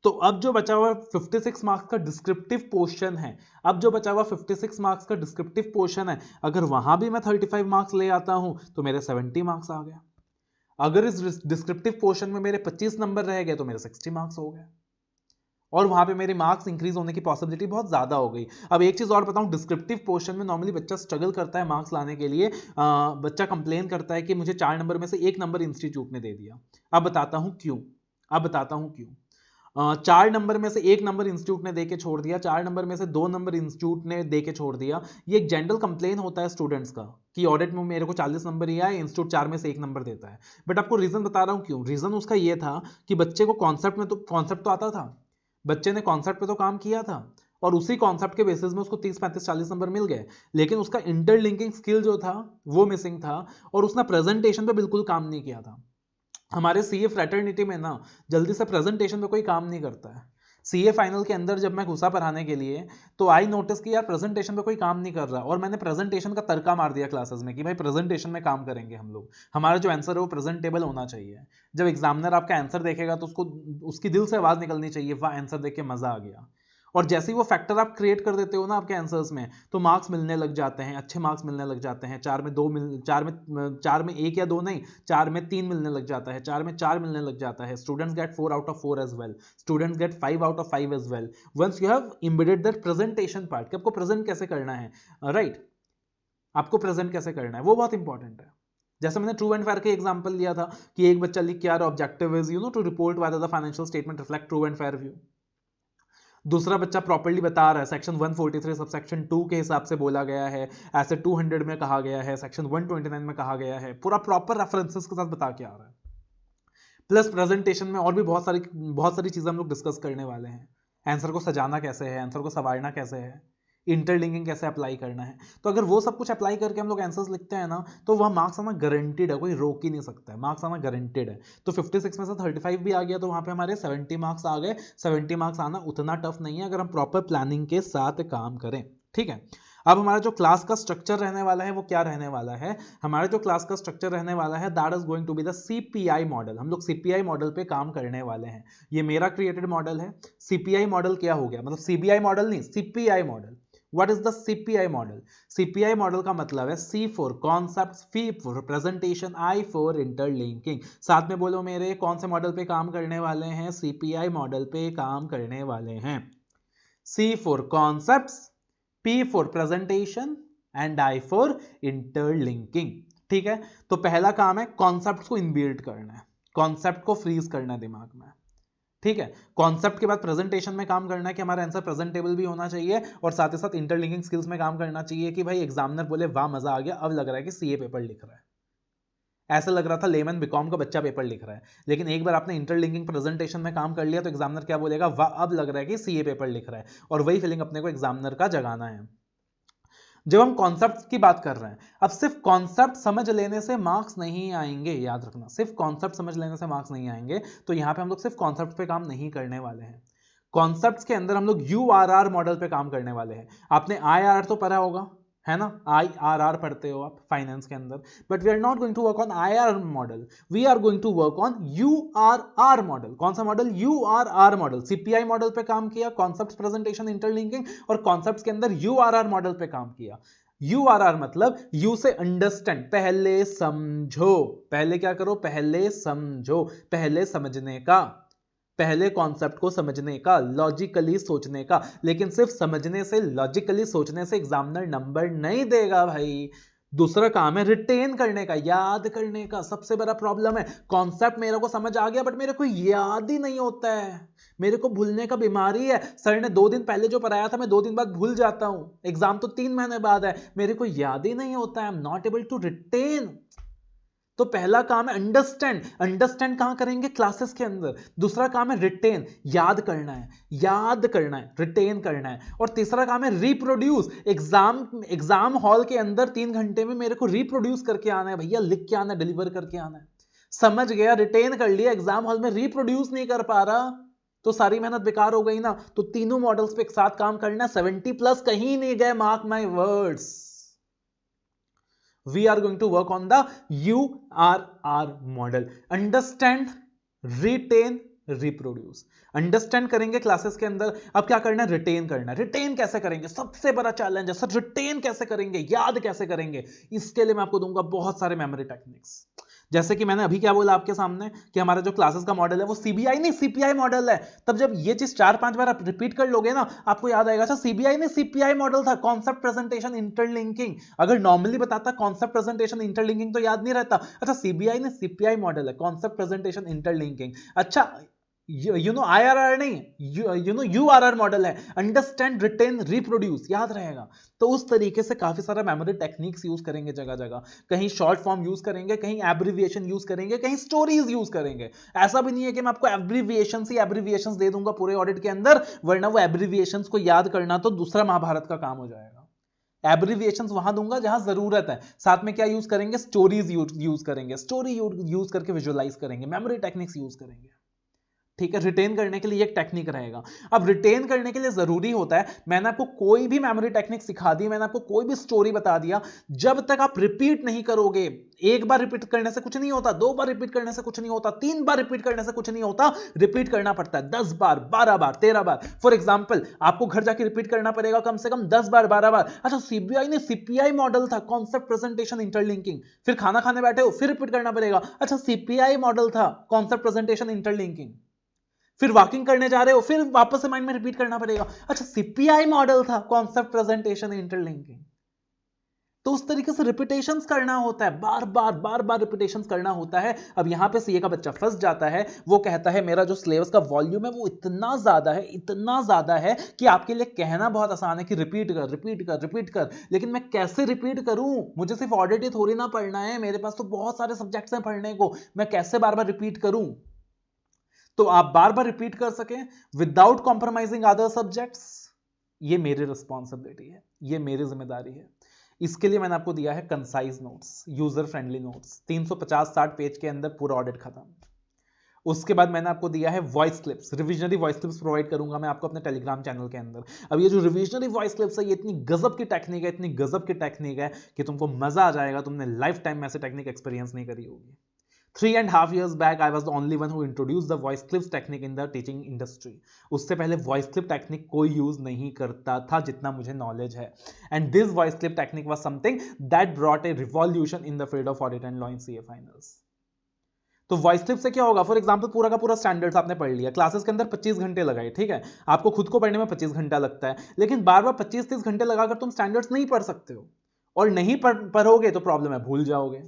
तो अब जो बचा हुआ 56 मार्क्स का डिस्क्रिप्टिव पोर्शन है, अब जो बचा हुआ 56 मार्क्स का डिस्क्रिप्टिव पोर्शन है, अगर वहां भी मैं 35 मार्क्स ले आता हूं तो मेरे 70 मार्क्स आ गए। अगर इस डिस्क्रिप्टिव पोर्शन में मेरे 25 नंबर रह गए तो मेरे 60 मार्क्स हो गए और वहां पे मेरे मार्क्स इंक्रीज होने की पॉसिबिलिटी बहुत ज्यादा हो गई। अब एक चीज और बताऊं, डिस्क्रिप्टिव पोर्शन में नॉर्मली बच्चा स्ट्रगल करता है मार्क्स लाने के लिए। बच्चा कंप्लेन करता है कि मुझे 4 नंबर में से 1 नंबर इंस्टीट्यूट ने दे दिया। अब बताता हूं क्यों, अब बताता हूं क्यों। 4 नंबर में से 1 नंबर इंस्टीट्यूट ने देके छोड़ दिया, 4 नंबर में से 2 नंबर इंस्टीट्यूट ने देके छोड़ दिया। ये एक जनरल कंप्लेन होता है स्टूडेंट्स का कि ऑडिट में मेरे को 40 नंबर ही आए, इंस्टीट्यूट 4 में से 1 नंबर देता है। बट आपको रीजन बता रहा हूं क्यों। रीजन उसका ये था कि बच्चे को कॉन्सेप्ट तो आता था, बच्चे ने कॉन्सेप्ट पे तो काम किया था और उसी कॉन्सेप्ट के बेसिस में उसको 30 35 40 नंबर मिल गए। लेकिन उसका इंटरलिंकिंग स्किल जो था वो मिसिंग था और उसने प्रेजेंटेशन पे बिल्कुल काम नहीं किया था। हमारे सीए फ्रेटर्निटी में ना जल्दी से प्रेजेंटेशन पे कोई काम नहीं करता है। सीए फाइनल के अंदर जब मैं घुसा पढ़ाने के लिए तो आई नोटिस कि यार प्रेजेंटेशन पे कोई काम नहीं कर रहा, और मैंने प्रेजेंटेशन का तड़का मार दिया क्लासेस में कि भाई प्रेजेंटेशन में काम करेंगे हम लोग, हमारा जो आंसर है वो प्रेजेंटेबल होना चाहिए। जब एग्जामिनर आपका आंसर देखेगा तो उसको उसकी दिल से आवाज निकलनी चाहिए, वाह आंसर देख के मजा आ गया। और जैसे ही वो फैक्टर आप क्रिएट कर देते हो ना आपके आंसर्स में, तो मार्क्स मिलने लग जाते हैं, अच्छे मार्क्स मिलने लग जाते हैं। 4 में 1 या 2 नहीं, 4 में 3 मिलने लग जाता है, 4 में 4 मिलने लग जाता है। Students get 4 out of 4 as well, students get 5 out of 5 as well, once you have embedded that presentation part कि आपको प्रेजेंट कैसे करना है, राइट आपको प्रेजेंट कैसे करना है, वो बहुत इंपॉर्टेंट है। जैसे मैंने ट्रू एंड फेयर के एग्जांपल लिया था कि एक बच्चा लिख के आ रहा है objective is to report whether the financial statement reflect true and fair view. दूसरा बच्चा प्रॉपर्ली बता रहा है सेक्शन 143 सब सेक्शन 2 के हिसाब से बोला गया है, ऐसे 200 में कहा गया है, सेक्शन 129 में कहा गया है, पूरा प्रॉपर रेफरेंसेस के साथ बता के आ रहा है। प्लस प्रेजेंटेशन में और भी बहुत सारी चीजें हम लोग डिस्कस करने वाले हैं। आंसर को सजाना कैसे है, आंसर को संवारना कैसे है, इंटरलिंकिंग कैसे अप्लाई करना है। तो अगर वो सब कुछ अप्लाई करके हम लोग आंसर्स लिखते हैं ना, तो वह मार्क्स आना गारंटेड है, कोई रोक ही नहीं सकता है, मार्क्स आना गारंटेड है। तो 56 में से 35 भी आ गया तो वहां पे हमारे 70 मार्क्स आ गए। 70 मार्क्स आना उतना टफ नहीं है अगर हम प्रॉपर प्लानिंग के साथ काम करें, ठीक है। अब हमारा जो क्लास का स्ट्रक्चर रहने वाला है वो क्या रहने वाला है, हमारा जो क्लास का स्ट्रक्चर रहने वाला है that is going to be the CPI model. हम लोग सीपीआई मॉडल पे काम करने वाले हैं। ये मेरा क्रिएटेड मॉडल है। सीपीआई मॉडल क्या हो गया, मतलब सीबीआई मॉडल नहीं, CPI model. What is the CPI model? CPI model का मतलब है C for concepts, P for presentation, I for interlinking। साथ में बोलो मेरे, कौन से मॉडल पे काम करने वाले हैं, CPI मॉडल पे काम करने वाले हैं। C for concepts, P for presentation and I for interlinking, ठीक है। तो पहला काम है कॉन्सेप्ट को इनबिल्ट करना है, कॉन्सेप्ट को फ्रीज करना है दिमाग में, ठीक है। कॉन्सेप्ट के बाद प्रेजेंटेशन में काम करना है कि हमारा आंसर प्रेजेंटेबल भी होना चाहिए, और साथ ही साथ इंटरलिंकिंग स्किल्स में काम करना चाहिए कि भाई एग्जामिनर बोले वाह मजा आ गया, अब लग रहा है कि सीए पेपर लिख रहा है। ऐसा लग रहा था लेमन बीकॉम का बच्चा पेपर लिख रहा है, लेकिन एक बार आपने इंटरलिंकिंग प्रेजेंटेशन में काम कर लिया तो एग्जामिनर क्या बोलेगा, वाह अब लग रहा है कि सीए पेपर लिख रहा है। और वही फीलिंग अपने को एग्जामिनर का जगाना है। जब हम कॉन्सेप्ट की बात कर रहे हैं, अब सिर्फ कॉन्सेप्ट समझ लेने से मार्क्स नहीं आएंगे, याद रखना, सिर्फ कॉन्सेप्ट समझ लेने से मार्क्स नहीं आएंगे। तो यहां पे हम लोग सिर्फ कॉन्सेप्ट पे काम नहीं करने वाले हैं। कॉन्सेप्ट्स के अंदर हम लोग यूआरआर मॉडल पे काम करने वाले हैं। आपने आईआरआर तो पढ़ा होगा, है ना, IRR पढ़ते हो आप फाइनेंस के अंदर, but we are not going to work on IRR model, we are going to work on URR model. कौन सा model, URR model. CPI model पे काम किया, कॉन्सेप्ट प्रेजेंटेशन इंटरलिंकिंग, और कॉन्सेप्ट्स के अंदर URR मॉडल पे काम किया। URR मतलब यू से अंडरस्टैंड, पहले समझो, पहले क्या करो, पहले समझो, पहले समझने का, पहले कॉन्सेप्ट को समझने का, लॉजिकली सोचने का। लेकिन सिर्फ समझने से, लॉजिकली सोचने से एग्जामिनर नंबर नहीं देगा भाई। दूसरा काम है रिटेन करने का, याद करने का। सबसे बड़ा प्रॉब्लम है कॉन्सेप्ट मेरे को समझ आ गया बट मेरे को याद ही नहीं होता है, मेरे को भूलने का बीमारी है। सर ने 2 दिन पहले जो पढ़ाया था मैं 2 दिन बाद भूल जाता हूं, एग्जाम तो 3 महीने बाद है, मेरे को याद ही नहीं होता है, I am not able to retain. तो पहला काम है अंडरस्टैंड। अंडरस्टैंड कहां करेंगे, क्लासेस के अंदर। दूसरा काम है रिटेन, याद करना है, याद करना है, रिटेन करना है। और तीसरा काम है रिप्रोड्यूस। एग्जाम हॉल के अंदर 3 घंटे में मेरे को रिप्रोड्यूस करके आना है भैया, लिख के आना है, डिलीवर करके आना है। समझ गया, रिटेन कर लिया, एग्जाम हॉल में रिप्रोड्यूस नहीं कर पा रहा तो सारी मेहनत बेकार हो गई ना। तो तीनों मॉडल्स पे एक साथ काम करना, 70+ कहीं नहीं गए, mark my words. We are going to work on the URR model. Understand, retain, reproduce. Understand करेंगे क्लासेस के अंदर, अब क्या करना है, रिटेन करना है। रिटेन कैसे करेंगे, सबसे बड़ा चैलेंज है सर, रिटेन कैसे करेंगे, याद कैसे करेंगे। इसके लिए मैं आपको दूंगा बहुत सारे मेमोरी टेक्निक्स। जैसे कि मैंने अभी क्या बोला आपके सामने कि हमारा जो क्लासेस का मॉडल है वो सीबीआई नहीं सीपीआई मॉडल है। तब जब ये चीज 4-5 बार आप रिपीट कर लोगे ना, आपको याद आएगा अच्छा सीबीआई नहीं सीपीआई मॉडल था, कॉन्सेप्ट प्रेजेंटेशन इंटरलिंकिंग। अगर नॉर्मली बताता कॉन्सेप्ट प्रेजेंटेशन इंटरलिंकिंग तो याद नहीं रहता। अच्छा सीबीआई ने सीपीआई मॉडल है, कॉन्सेप्ट प्रेजेंटेशन इंटरलिंकिंग। अच्छा यू नो IRR नहीं, यू नो URR मॉडल है, अंडरस्टैंड, रिटेन, रिप्रोड्यूस, याद रहेगा। तो उस तरीके से काफी सारा मेमोरी टेक्निक्स यूज करेंगे जगह जगह। कहीं शॉर्ट फॉर्म यूज करेंगे, कहीं एब्रिविएशन यूज करेंगे, कहीं स्टोरीज यूज करेंगे। ऐसा भी नहीं है कि मैं आपको एब्रिविएशंस दे दूंगा पूरे ऑडिट के अंदर, वरना वो एब्रिविएशंस को याद करना तो दूसरा महाभारत का काम हो जाएगा। एब्रिविएशंस वहां दूंगा जहां जरूरत है। साथ में क्या यूज करेंगे, स्टोरीज यूज करेंगे, स्टोरी यूज करके विजुअलाइज करेंगे, मेमोरी टेक्निक्स यूज करेंगे। ठीक है, रिटेन करने के लिए एक टेक्निक रहेगा। अब रिटेन करने के लिए जरूरी होता है, मैंने आपको कोई भी मेमोरी टेक्निक सिखा दी, मैंने आपको कोई भी स्टोरी बता दिया, जब तक आप रिपीट नहीं करोगे, एक बार रिपीट करने से कुछ नहीं होता, 2 बार रिपीट करने से कुछ नहीं होता, 3 बार रिपीट करने से कुछ नहीं होता, रिपीट करना पड़ता है 10 बार, 12 बार, 13 बार। फॉर एग्जाम्पल आपको घर जाके रिपीट करना पड़ेगा कम से कम 10 बार, 12 बार। अच्छा, सीबीआई ने सीपीआई मॉडल था, कॉन्सेप्ट प्रेजेंटेशन इंटरलिंकिंग, फिर खाना खाने बैठे हो फिर रिपीट करना पड़ेगा। अच्छा, सीपीआई मॉडल था, कॉन्सेप्ट प्रेजेंटेशन इंटरलिंकिंग, फिर वॉकिंग करने जा रहे हो फिर वापस से माइंड में रिपीट करना पड़ेगा। अच्छा, सीपीआई मॉडल था, कॉन्सेप्ट प्रेजेंटेशन इंटरलिंकिंग। तो उस तरीके से रिपीटेशंस करना होता है, बार बार रिपीटेशंस करना होता है। अब यहां पे सीए का बच्चा फंस जाता है, वो कहता है मेरा जो सिलेबस का वॉल्यूम है वो इतना ज्यादा है कि आपके लिए कहना बहुत आसान है कि रिपीट कर, लेकिन मैं कैसे रिपीट करूं? मुझे सिर्फ ऑडिट ही थोड़ी ना पढ़ना है, मेरे पास तो बहुत सारे सब्जेक्ट्स हैं पढ़ने को, मैं कैसे बार बार रिपीट करूं? तो आप बार बार रिपीट कर सकें विदाउट कॉम्प्रोमाइजिंग अदर सब्जेक्ट्स, ये मेरी रिस्पॉन्सिबिलिटी है, ये मेरी जिम्मेदारी है। इसके लिए मैंने आपको दिया है concise notes, user friendly notes, 350-60 page के अंदर पूरा ऑडिट खत्म। उसके बाद मैंने आपको दिया है voice clips, revisionary voice clips provide करूंगा मैं आपको अपने टेलीग्राम चैनल के अंदर। अब ये जो रिविजनरी वॉइस क्लिप्स है, ये इतनी गजब की टेक्निक है, इतनी गजब की टेक्निक है कि तुमको मजा आ जाएगा, तुमने लाइफ टाइम में ऐसे टेक्निक एक्सपीरियंस नहीं करी होगी। 3.5 years back, I was the only one who introduced the voice clips technique in the teaching industry. उससे पहले voice clip technique कोई यूज नहीं करता था जितना मुझे नॉलेज है। And this voice clip technique was something that brought a revolution in the field of audit and law in CA finals. तो वॉइस क्लिप से क्या होगा? फॉर एग्जांपल पूरा का पूरा स्टैंडर्ड्स आपने पढ़ लिया, क्लासेस के अंदर 25 घंटे लगाए, ठीक है, आपको खुद को पढ़ने में 25 घंटा लगता है, लेकिन बार बार 25-30 घंटे लगाकर तुम स्टैंडर्ड्स नहीं पढ़ सकते हो, और नहीं पढ़ोगे तो प्रॉब्लम है, भूल जाओगे।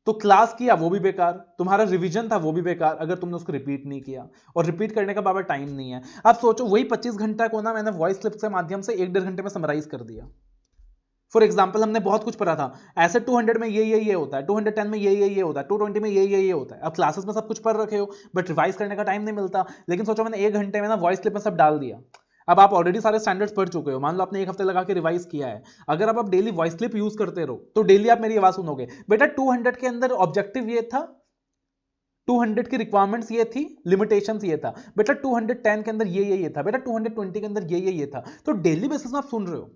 तो क्लास किया वो भी बेकार, तुम्हारा रिवीजन था वो भी बेकार, अगर तुमने उसको रिपीट नहीं किया, और रिपीट करने का बाबा टाइम नहीं है। अब सोचो वही 25 घंटा को ना मैंने वॉइस क्लिप के माध्यम से 1-1.5 घंटे में समराइज कर दिया। फॉर एग्जाम्पल हमने बहुत कुछ पढ़ा था, ऐसे 200 में ये होता है, 210 में ये होता है, 220 में ये होता है। अब क्लासेस में सब कुछ पढ़ रखे हो बट रिवाइज करने का टाइम नहीं मिलता, लेकिन सोचो मैंने 1 घंटे में ना वॉइस क्लिप में सब डाल दिया। अब आप ऑलरेडी सारे स्टैंडर्ड्स पढ़ चुके हो, मान लो आपने 1 हफ्ते लगा के रिवाइज किया है, अगर आप डेली वॉइस क्लिप यूज करते रहो तो डेली आप मेरी आवाज सुनोगे। बेटा 200 के अंदर ऑब्जेक्टिव ये था, 200 की रिक्वायरमेंट्स ये थी, लिमिटेशंस ये था, बेटा 210 के अंदर ये था, बेटा 220 के अंदर ये था, तो डेली बेसिस में आप सुन रहे हो।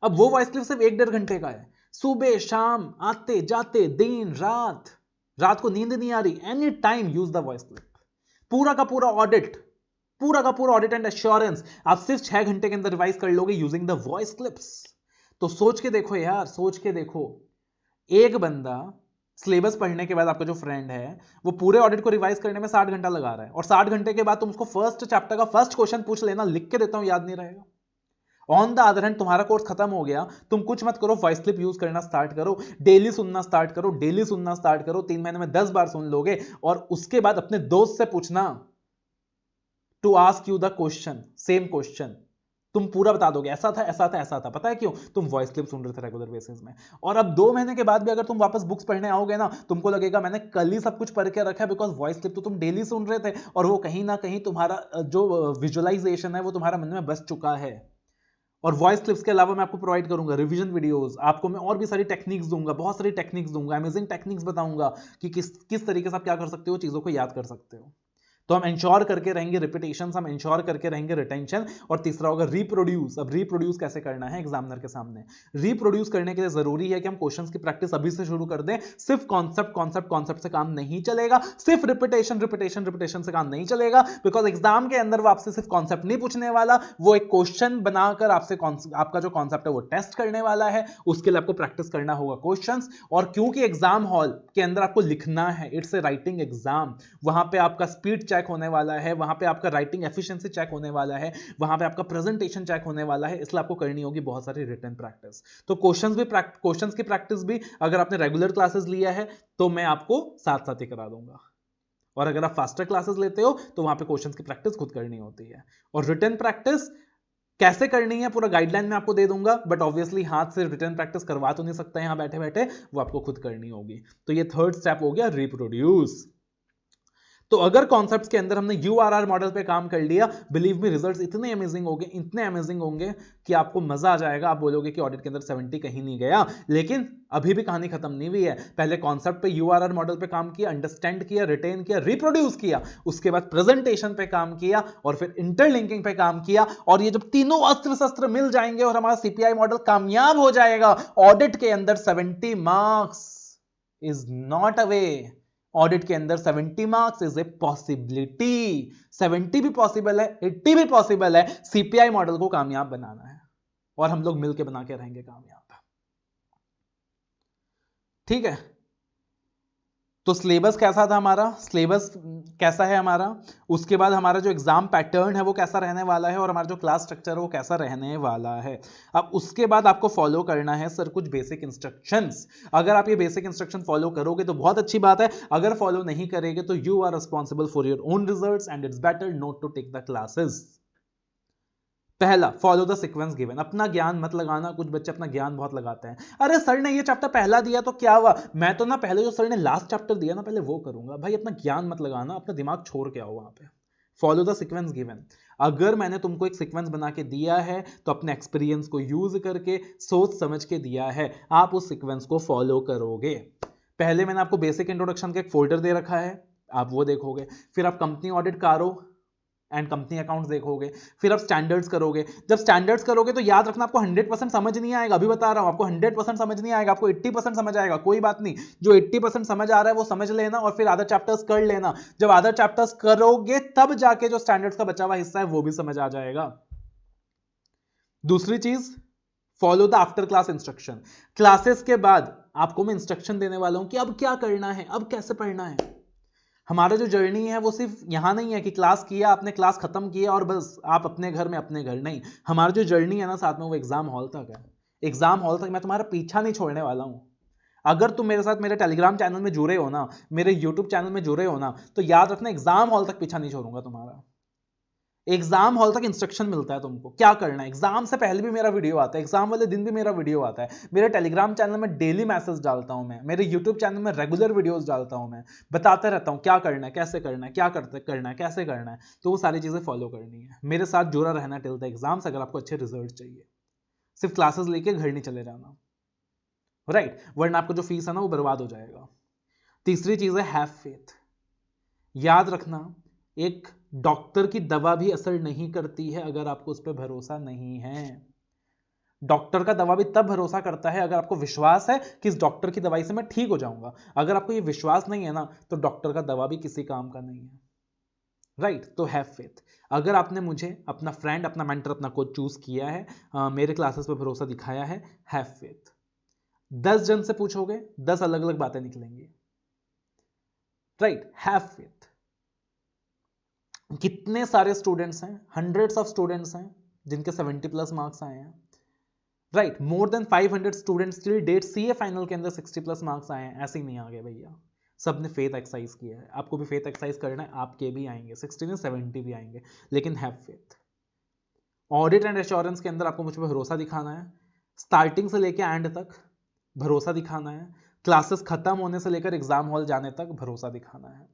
अब वो वॉइस क्लिप सिर्फ 1-1.5 घंटे का है, सुबह शाम आते जाते दिन रात को नींद नहीं आ रही, any time use the voice clip. पूरा का पूरा ऑडिट एंड एश्योरेंस आप सिर्फ 6 घंटे के अंदर रिवाइज कर लोगे यूजिंग द वॉइस क्लिप्स। तो सोच के देखो यार, सोच के देखो, एक बंदा सिलेबस पढ़ने के बाद, आपका जो फ्रेंड है वो पूरे ऑडिट को रिवाइज करने में 60 घंटा लगा रहा है, और 60 घंटे के बाद तुम उसको फर्स्ट चैप्टर का फर्स्ट क्वेश्चन पूछ लेना, लिख के देता हूं, याद नहीं रहेगा। ऑन द अदर हैंड तुम्हारा कोर्स खत्म हो गया, तुम कुछ मत करो, वॉइस क्लिप यूज करना स्टार्ट करो, डेली सुनना स्टार्ट करो, 3 महीने में 10 बार सुन लोगे, और उसके बाद अपने दोस्त से पूछना to ask you the question, same question, तुम पूरा बता दोगे, ऐसा था। पता है क्यों? तुम वॉइस क्लिप सुन रहे थे रेगुलर बेसिस में। और अब 2 महीने के बाद भी अगर तुम वापस बुक्स पढ़ने आओगे ना, तुमको लगेगा मैंने कल ही सब कुछ पढ़ के रखा है, बिकॉज वॉइस क्लिप तो तुम डेली सुन रहे थे, और वो कहीं ना कहीं तुम्हारा जो विजुअलाइजेशन है वो तुम्हारा मन में बस चुका है। और वॉइस क्लिप्स के अलावा मैं आपको प्रोवाइड करूंगा रिवीजन वीडियोस, आपको मैं और भी सारी टेक्निक्स दूंगा, बहुत सारी टेक्निक्स दूंगा, अमेजिंग टेक्निक्स बताऊंगा कि किस तरीके से आप क्या कर सकते हो, चीजों को याद कर सकते हो। तो हम इंश्योर करके रहेंगे रिपीटेशन, हम इंश्योर करके रहेंगे रिटेंशन, और तीसरा होगा रिप्रोड्यूस। अब रिप्रोड्यूस कैसे करना है एग्जामिनर के सामने? रिप्रोड्यूस करने के लिए जरूरी है कि हम क्वेश्चंस की प्रैक्टिस अभी से शुरू कर दें। सिर्फ कॉन्सेप्ट से काम नहीं चलेगा, सिर्फ रिपीटेशन से काम नहीं चलेगा, बिकॉज एग्जाम के अंदर वो आपसे सिर्फ कॉन्सेप्ट नहीं पूछने वाला, वो एक क्वेश्चन बनाकर आपसे आपका जो कॉन्सेप्ट है वो टेस्ट करने वाला है। उसके लिए आपको प्रैक्टिस करना होगा क्वेश्चंस, और क्योंकि एग्जाम हॉल के अंदर आपको लिखना है, इट्स ए राइटिंग एग्जाम, वहां पे आपका स्पीड चेक होने वाला है, वहां पे आपका राइटिंग एफिशिएंसी चेक होने वाला है, वहां पे आपका प्रेजेंटेशन चेक होने वाला है, इसलिए आपको करनी होगी बहुत सारी रिटन प्रैक्टिस। तो क्वेश्चंस की प्रैक्टिस भी अगर आपने रेगुलर क्लासेस लिया है तो मैं आपको साथ साथ ही करा दूंगा, और अगर आप फास्टर क्लासेस लेते हो तो वहां पे क्वेश्चंस की प्रैक्टिस खुद करनी होती है। और रिटन प्रैक्टिस कैसे करनी है पूरा गाइडलाइन में आपको दे दूंगा, बट ऑब्वियसली हाथ से रिटन प्रैक्टिस करवा तो नहीं सकता यहां बैठे बैठे, वो आपको खुद करनी होगी। तो ये थर्ड स्टेप हो गया रिप्रोड्यूस। तो अगर कॉन्सेप्ट्स के अंदर हमने यूआरआर मॉडल पे काम कर लिया, बिलीव मी रिजल्ट्स इतने अमेजिंग होंगे कि आपको मजा आ जाएगा। आप बोलोगे कि ऑडिट के अंदर 70 कहीं नहीं गया, लेकिन अभी भी कहानी खत्म नहीं हुई है। पहले कॉन्सेप्ट पे यूआरआर मॉडल पे काम किया, अंडरस्टैंड किया, रिटेन किया, रिप्रोड्यूस किया, उसके बाद प्रेजेंटेशन पे काम किया और फिर इंटरलिंकिंग पे काम किया। और ये जब तीनों अस्त्र शस्त्र मिल जाएंगे और हमारा सीपीआई मॉडल कामयाब हो जाएगा, ऑडिट के अंदर 70 marks is not a way. Audit के अंदर 70 मार्क्स इज ए पॉसिबिलिटी। 70 भी पॉसिबल है, 80 भी पॉसिबल है। सीपीआई मॉडल को कामयाब बनाना है और हम लोग मिलकर बना के रहेंगे कामयाब। ठीक है, तो सिलेबस कैसा था हमारा, सिलेबस कैसा है हमारा, उसके बाद हमारा जो एग्जाम पैटर्न है वो कैसा रहने वाला है और हमारा जो क्लास स्ट्रक्चर है वो कैसा रहने वाला है। अब उसके बाद आपको फॉलो करना है सर कुछ बेसिक इंस्ट्रक्शंस। अगर आप ये बेसिक इंस्ट्रक्शन फॉलो करोगे तो बहुत अच्छी बात है, अगर फॉलो नहीं करेंगे तो you are responsible for your own results and it's better not to take the classes. पहला, फॉलो द सीक्वेंस गिवन। अपना ज्ञान मत लगाना। कुछ बच्चे अपना ज्ञान बहुत लगाते हैं, अरे सर ने ये चैप्टर पहला दिया तो क्या हुआ, मैं तो ना पहले जो सर ने लास्ट चैप्टर दिया ना पहले वो करूंगा। भाई अपना ज्ञान मत लगाना, अपना दिमाग छोड़ के आओ वहां पे। Follow the sequence given. अगर मैंने तुमको एक सीक्वेंस बना के दिया है तो अपने एक्सपीरियंस को यूज करके सोच समझ के दिया है, आप उस सीक्वेंस को फॉलो करोगे। पहले मैंने आपको बेसिक इंट्रोडक्शन का एक फोल्डर दे रखा है, आप वो देखोगे। फिर आप कंपनी ऑडिट कारो एंड कंपनी अकाउंट्स देखोगे। फिर आप स्टैंडर्ड्स करोगे। जब स्टैंडर्ड्स करोगे तो याद रखना आपको 100% समझ नहीं आएगा, अभी बता रहा हूं आपको 100% समझ नहीं आएगा, आपको 80% समझ आएगा। कोई बात नहीं, जो 80% समझ आ रहा है वो समझ लेना और फिर अदर चैप्टर्स कर लेना। जब अदर चैप्टर्स करोगे तब जाके जो स्टैंडर्ड्स का बचा हुआ हिस्सा है वो भी समझ आ जाएगा। दूसरी चीज, follow the after class instruction. Classes के बाद आपको मैं इंस्ट्रक्शन देने वाला हूं कि अब क्या करना है, अब कैसे पढ़ना है। हमारा जो जर्नी है वो सिर्फ यहां नहीं है कि क्लास किया आपने, क्लास खत्म किया और बस आप अपने घर में अपने घर, नहीं। हमारा जो जर्नी है ना साथ में वो एग्जाम हॉल तक है। एग्जाम हॉल तक मैं तुम्हारा पीछा नहीं छोड़ने वाला हूं। अगर तुम मेरे साथ मेरे टेलीग्राम चैनल में जुड़े हो ना, मेरे यूट्यूब चैनल में जुड़े हो ना, तो याद रखना एग्जाम हॉल तक पीछा नहीं छोड़ूंगा तुम्हारा। एग्जाम हॉल तक इंस्ट्रक्शन मिलता है तुमको क्या करना है। एग्जाम से पहले भी मेरा वीडियो आता है, एग्जाम वाले दिन भी मेरा वीडियो आता है। मेरे टेलीग्राम चैनल में डेली मैसेज डालता हूं मैं, मेरे यूट्यूब चैनल में रेगुलर वीडियोस डालता हूं मैं, बताता रहता हूं क्या करना है, कैसे करना है, क्या करना है, कैसे करना है। तो वो सारी चीजें फॉलो करनी है, मेरे साथ जुड़ा रहना टिल द एग्जाम्स अगर आपको अच्छे रिजल्ट चाहिए। सिर्फ क्लासेस लेके घर नहीं चले जाना, राइट, वरना आपको जो फीस है ना वो बर्बाद हो जाएगा। तीसरी चीज है हैव फेथ। याद रखना, एक डॉक्टर की दवा भी असर नहीं करती है अगर आपको उस पर भरोसा नहीं है। डॉक्टर का दवा भी तब भरोसा करता है अगर आपको विश्वास है कि इस डॉक्टर की दवाई से मैं ठीक हो जाऊंगा। अगर आपको ये विश्वास नहीं है ना तो डॉक्टर का दवा भी किसी काम का नहीं है, राइट। तो हैव फेथ। अगर आपने मुझे अपना फ्रेंड, अपना मेंटर, अपना कोच चूज किया है, मेरे क्लासेस पे भरोसा दिखाया है, हैव फेथ। 10 जन से पूछोगे 10 अलग अलग बातें निकलेंगी, राइट। Have faith. कितने सारे स्टूडेंट्स हैं, हंड्रेड्स ऑफ स्टूडेंट्स हैं जिनके 70 प्लस मार्क्स आए हैं, right. More than 500 students till date CA final के अंदर 60 प्लस मार्क्स आए हैं। ऐसे ही नहीं आ गए भैया, सबने फेथ एक्सरसाइज किया है। आपको भी फेथ एक्सरसाइज करना है, आपके भी आएंगे 60 नहीं 70 भी आएंगे, लेकिन have faith. Audit and assurance के अंदर आपको मुझ पर भरोसा दिखाना है, स्टार्टिंग से लेकर एंड तक भरोसा दिखाना है, क्लासेस खत्म होने से लेकर एग्जाम हॉल जाने तक भरोसा दिखाना है।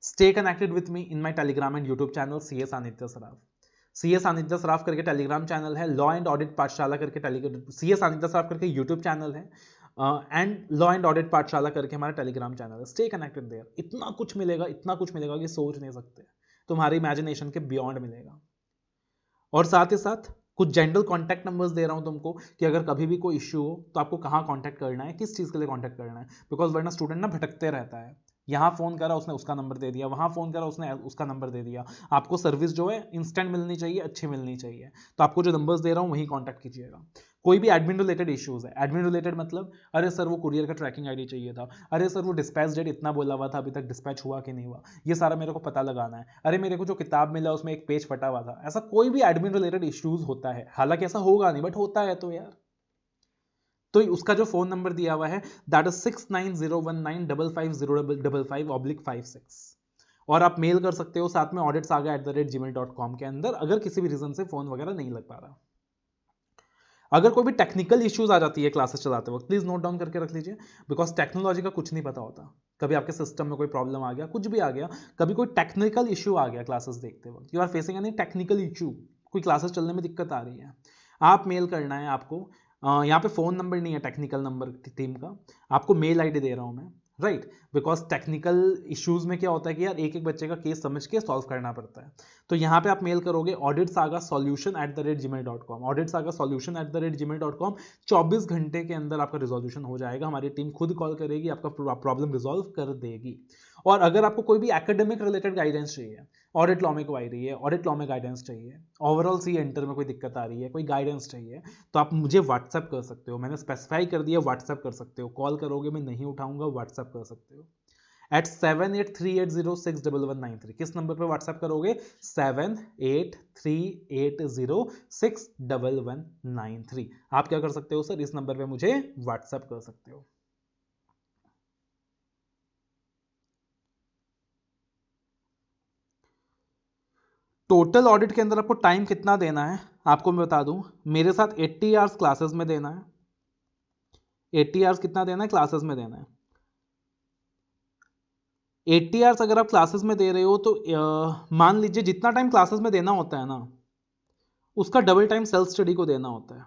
Stay connected with me in my Telegram and YouTube channel CS Sanidhya Saraf. CS Sanidhya Saraf करके टेलीग्राम चैनल है, लॉ एंड ऑडिट पाठशाला करके CS सानिध्य सराफ करके यूट्यूब चैनल है, and law and audit Pathshala करके हमारा टेलीग्राम चैनल है। Stay connected there. इतना कुछ मिलेगा, इतना कुछ मिलेगा कि सोच नहीं सकते, तुम्हारी इमेजिनेशन के बियॉन्ड मिलेगा। और साथ ही साथ कुछ जनरल कॉन्टैक्ट नंबर्स दे रहा हूं तुमको कि अगर कभी भी कोई इश्यू हो तो आपको कहां कॉन्टैक्ट करना है, किस चीज के लिए कॉन्टैक्ट करना है। बिकॉज वरना स्टूडेंट ना भटकते रहता है, यहां फोन करा उसने उसका नंबर दे दिया, वहां फोन करा उसने उसका नंबर दे दिया। आपको सर्विस जो है इंस्टेंट मिलनी चाहिए, अच्छी मिलनी चाहिए। तो आपको जो नंबर्स दे रहा हूं वहीं कॉन्टैक्ट कीजिएगा। कोई भी एडमिन रिलेटेड इश्यूज है, एडमिन रिलेटेड मतलब अरे सर वो कुरियर का ट्रैकिंग आईडी चाहिए था, अरे सर वो डिस्पैच डेट इतना बोला हुआ था अभी तक डिस्पैच हुआ कि नहीं हुआ, ये सारा मेरे को पता लगाना है, अरे मेरे को जो किताब मिला उसमें एक पेज फटा हुआ था। ऐसा कोई भी एडमिन रिलेटेड इश्यूज होता है, हालांकि ऐसा होगा नहीं बट होता है तो यार, तो उसका जो फोन नंबर दिया हुआ है दैट इज 6901955055/56। और आप मेल कर सकते हो साथ में auditsaga@gmail.com के अंदर, अगर किसी भी रीजन से फोन वगैरह नहीं लग पा रहा। अगर कोई भी टेक्निकल इश्यूज आ जाती है क्लासेस चलाते वक्त, प्लीज नोट डाउन करके रख लीजिए, बिकॉज टेक्नोलॉजी का कुछ नहीं पता होता। कभी आपके सिस्टम में कोई प्रॉब्लम आ गया, कुछ भी आ गया, कभी कोई टेक्निकल इशू आ गया क्लासेस देखते वक्त, you are facing any technical issue, कोई क्लासेस चलने में दिक्कत आ रही है, आप मेल करना है आपको। यहाँ पे फोन नंबर नहीं है टेक्निकल नंबर टीम का, आपको मेल आईडी दे रहा हूँ मैं, राइट, बिकॉज टेक्निकल इश्यूज में क्या होता है कि यार एक एक बच्चे का केस समझ के सॉल्व करना पड़ता है। तो यहाँ पे आप मेल करोगे auditsagasolution@gmail.com, auditsagasolution@gmail.com। 24 घंटे के अंदर आपका रिजोल्यूशन हो जाएगा, हमारी टीम खुद कॉल करेगी, आपका प्रॉब्लम रिजॉल्व कर देगी। और अगर आपको कोई भी एकेडमिक रिलेटेड गाइडेंस चाहिए, ऑडिट लॉ में कोई रही है, ऑडिट लॉ में गाइडेंस चाहिए, ओवरऑल सी एंटर में कोई दिक्कत आ रही है, कोई गाइडेंस चाहिए, तो आप मुझे व्हाट्सएप कर सकते हो। मैंने स्पेसिफाई कर दिया, व्हाट्सएप कर सकते हो। कॉल करोगे मैं नहीं उठाऊंगा, व्हाट्सएप कर सकते हो at 7838061193। किस नंबर पे व्हाट्सएप करोगे? 7838061193। आप क्या कर सकते हो सर? इस नंबर पे मुझे व्हाट्सएप कर सकते हो। टोटल ऑडिट के अंदर आपको टाइम कितना देना है आपको मैं बता दूं, मेरे साथ 80 आवर्स क्लासेस में देना है। 80 आवर्स कितना देना है? क्लासेस में देना है। 80 आवर्स अगर आप क्लासेस में दे रहे हो तो मान लीजिए जितना टाइम क्लासेस में देना होता है ना, उसका डबल टाइम सेल्फ स्टडी को देना होता है।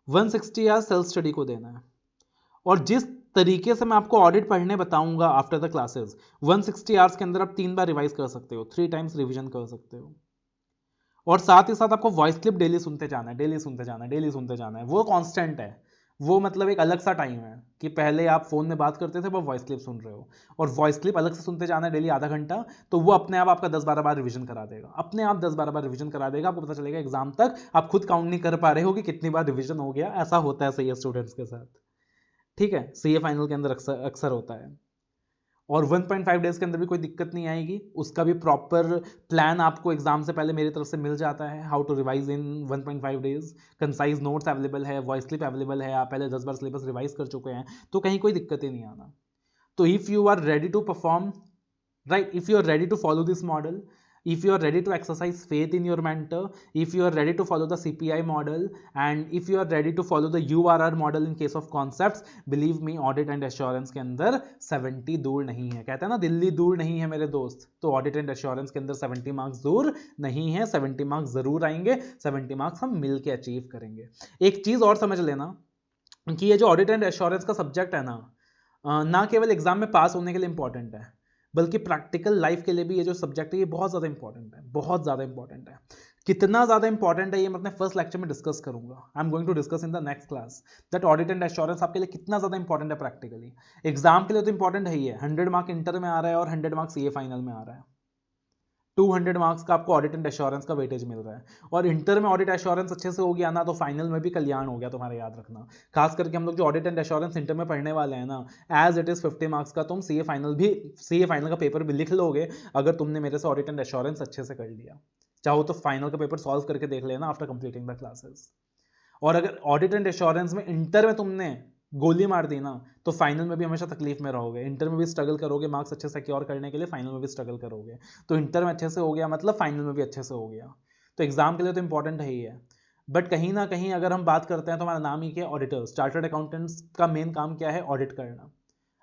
160 आवर्स सेल्फ स्टडी को देना है। और जिस तरीके से मैं आपको ऑडिट पढ़ने बताऊंगा आफ्टर द क्लासेस, 160 आवर्स के अंदर आप 3 बार रिवाइज कर सकते हो, 3 टाइम्स रिवीजन कर सकते हो। और साथ ही साथ आपको वॉइस क्लिप डेली सुनते जाना है, डेली सुनते जाना है, डेली सुनते जाना है। वो कांस्टेंट है, वो मतलब एक अलग सा टाइम है कि पहले आप फोन में बात करते थे, अब वॉइस क्लिप सुन रहे हो, और वॉइस क्लिप अलग से सुनते जाना है डेली आधा घंटा। तो वो अपने आप आपका 10-12 बार रिवीजन करा देगा, अपने आप 10-12 बार रिवीजन करा देगा। आपको पता चलेगा एग्जाम तक आप खुद काउंट नहीं कर पा रहे हो कि कितनी बार रिवीजन हो गया। ऐसा होता है सीए स्टूडेंट्स के साथ, ठीक है, सीए फाइनल के अंदर अक्सर होता है। और 1.5 डेज के अंदर भी कोई दिक्कत नहीं आएगी, उसका भी प्रॉपर प्लान आपको एग्जाम से पहले मेरी तरफ से मिल जाता है, how to revise in 1.5 days. Concise notes available है, वॉइस क्लिप अवेलेबल है, आप पहले 10 बार सिलेबस रिवाइज कर चुके हैं, तो कहीं कोई दिक्कत ही नहीं आना। तो if you are ready to perform, right, if you are ready to follow this model, if you are ready to exercise faith in your mentor, if you are ready to follow the CPI model, and if you are ready to follow the URR model in case of concepts, believe me, audit and assurance के अंदर 70 दूर नहीं है। कहते हैं ना दिल्ली दूर नहीं है मेरे दोस्त, तो ऑडिट एंड एश्योरेंस के अंदर 70 मार्क्स दूर नहीं है। 70 मार्क्स जरूर आएंगे, 70 मार्क्स हम मिल के अचीव करेंगे। एक चीज और समझ लेना कि ये जो ऑडिट एंड एश्योरेंस का सब्जेक्ट है ना केवल एग्जाम में पास होने के लिए इंपॉर्टेंट है, बल्कि प्रैक्टिकल लाइफ के लिए भी ये जो सब्जेक्ट है ये बहुत ज़्यादा इंपॉर्टेंट है, बहुत ज़्यादा इंपॉर्टेंट है। कितना ज़्यादा इंपॉर्टेंट है ये मैं अपने फर्स्ट लेक्चर में डिस्कस करूंगा। I am going to discuss in the next class that audit and assurance आपके लिए कितना ज़्यादा इंपॉर्टेंट है प्रैक्टिकली। एग्जाम के लिए तो इंपॉर्टेंट है ही है, 100 मार्क इंटर में आ रहा है और 100 मार्क्स ये फाइनल में आ रहा है। 200 मार्क्स का आपको ऑडिट एंड एश्योरेंस का वेटेज मिल रहा है, और इंटर में ऑडिट एश्योरेंस अच्छे से हो गया ना तो फाइनल में भी कल्याण हो गया तुम्हारा, याद रखना। खास करके हम लोग जो ऑडिट एंड एश्योरेंस इंटर में पढ़ने वाले हैं ना, एज इट इज 50 मार्क्स का तुम सीए फाइनल का पेपर भी लिख लोगे अगर तुमने मेरे से ऑडिट एंड एश्योरेंस अच्छे से कर लिया। चाहो तो फाइनल का पेपर सॉल्व करके देख लेना आफ्टर कंप्लीटिंग द क्लासेस। और अगर ऑडिट एंड एश्योरेंस में इंटर में तुमने गोली मार दी ना तो फाइनल में भी हमेशा तकलीफ में रहोगे। इंटर में भी स्ट्रगल करोगे मार्क्स अच्छे से सिक्योर करने के लिए, फाइनल में भी स्ट्रगल करोगे। तो इंटर में अच्छे से हो गया मतलब फाइनल में भी अच्छे से हो गया। तो एग्जाम के लिए तो इंपॉर्टेंट है ही है, बट कहीं ना कहीं अगर हम बात करते हैं तो हमारा नाम ही क्या है? ऑडिटर। चार्टर्ड अकाउंटेंट्स का मेन काम क्या है? ऑडिट करना।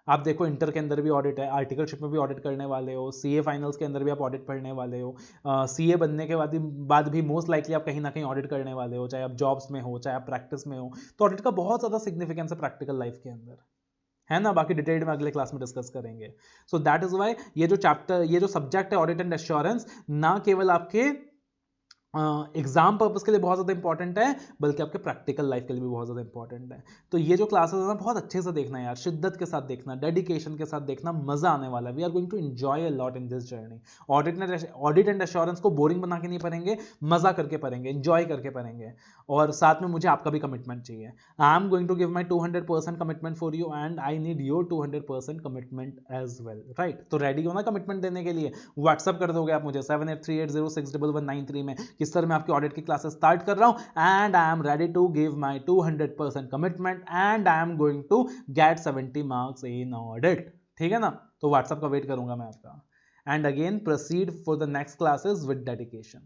आप देखो इंटर के अंदर भी ऑडिट है, आर्टिकलशिप में भी ऑडिट करने वाले हो, सीए फाइनल्स के अंदर भी आप ऑडिट पढ़ने वाले हो, सीए बनने के बाद भी मोस्ट लाइकली आप कहीं ना कहीं ऑडिट करने वाले हो, चाहे आप जॉब्स में हो चाहे आप प्रैक्टिस में हो। तो ऑडिट का बहुत ज़्यादा सिग्निफिकेंस है प्रैक्टिकल लाइफ के अंदर, है ना। बाकी डिटेल में अगले क्लास में डिस्कस करेंगे। सो दैट इज वाई ये जो सब्जेक्ट है ऑडिट एंड एश्योरेंस, ना केवल आपके एग्जाम पर्पस के लिए बहुत ज़्यादा इंपॉर्टेंट है, बल्कि आपके प्रैक्टिकल लाइफ के लिए भी बहुत ज़्यादा इंपॉर्टेंट है। तो ये जो क्लासेस है ना बहुत अच्छे से देखना यार, शिद्दत के साथ देखना, डेडिकेशन के साथ देखना, मजा आने वाला है। We are going to enjoy a lot in this journey. Audit and assurance को बोरिंग बना के नहीं पढ़ेंगे, मजा करके पढ़ेंगे, एंजॉय करके पढ़ेंगे। और साथ में मुझे आपका भी कमिटमेंट चाहिए। I am going to give my 200% commitment for you and I need your 200% commitment as well, right. तो रेडी हो ना कमिटमेंट देने के लिए? व्हाट्सअप कर दोगे आप मुझे 7838061193 में कि सर मैं आपकी ऑडिट की क्लासेस स्टार्ट कर रहा हूं and I am ready to give my 200% commitment and I am going to get 70 marks in audit. ठीक है ना? तो व्हाट्सएप का वेट करूंगा मैं आपका। And again proceed for the next classes with dedication.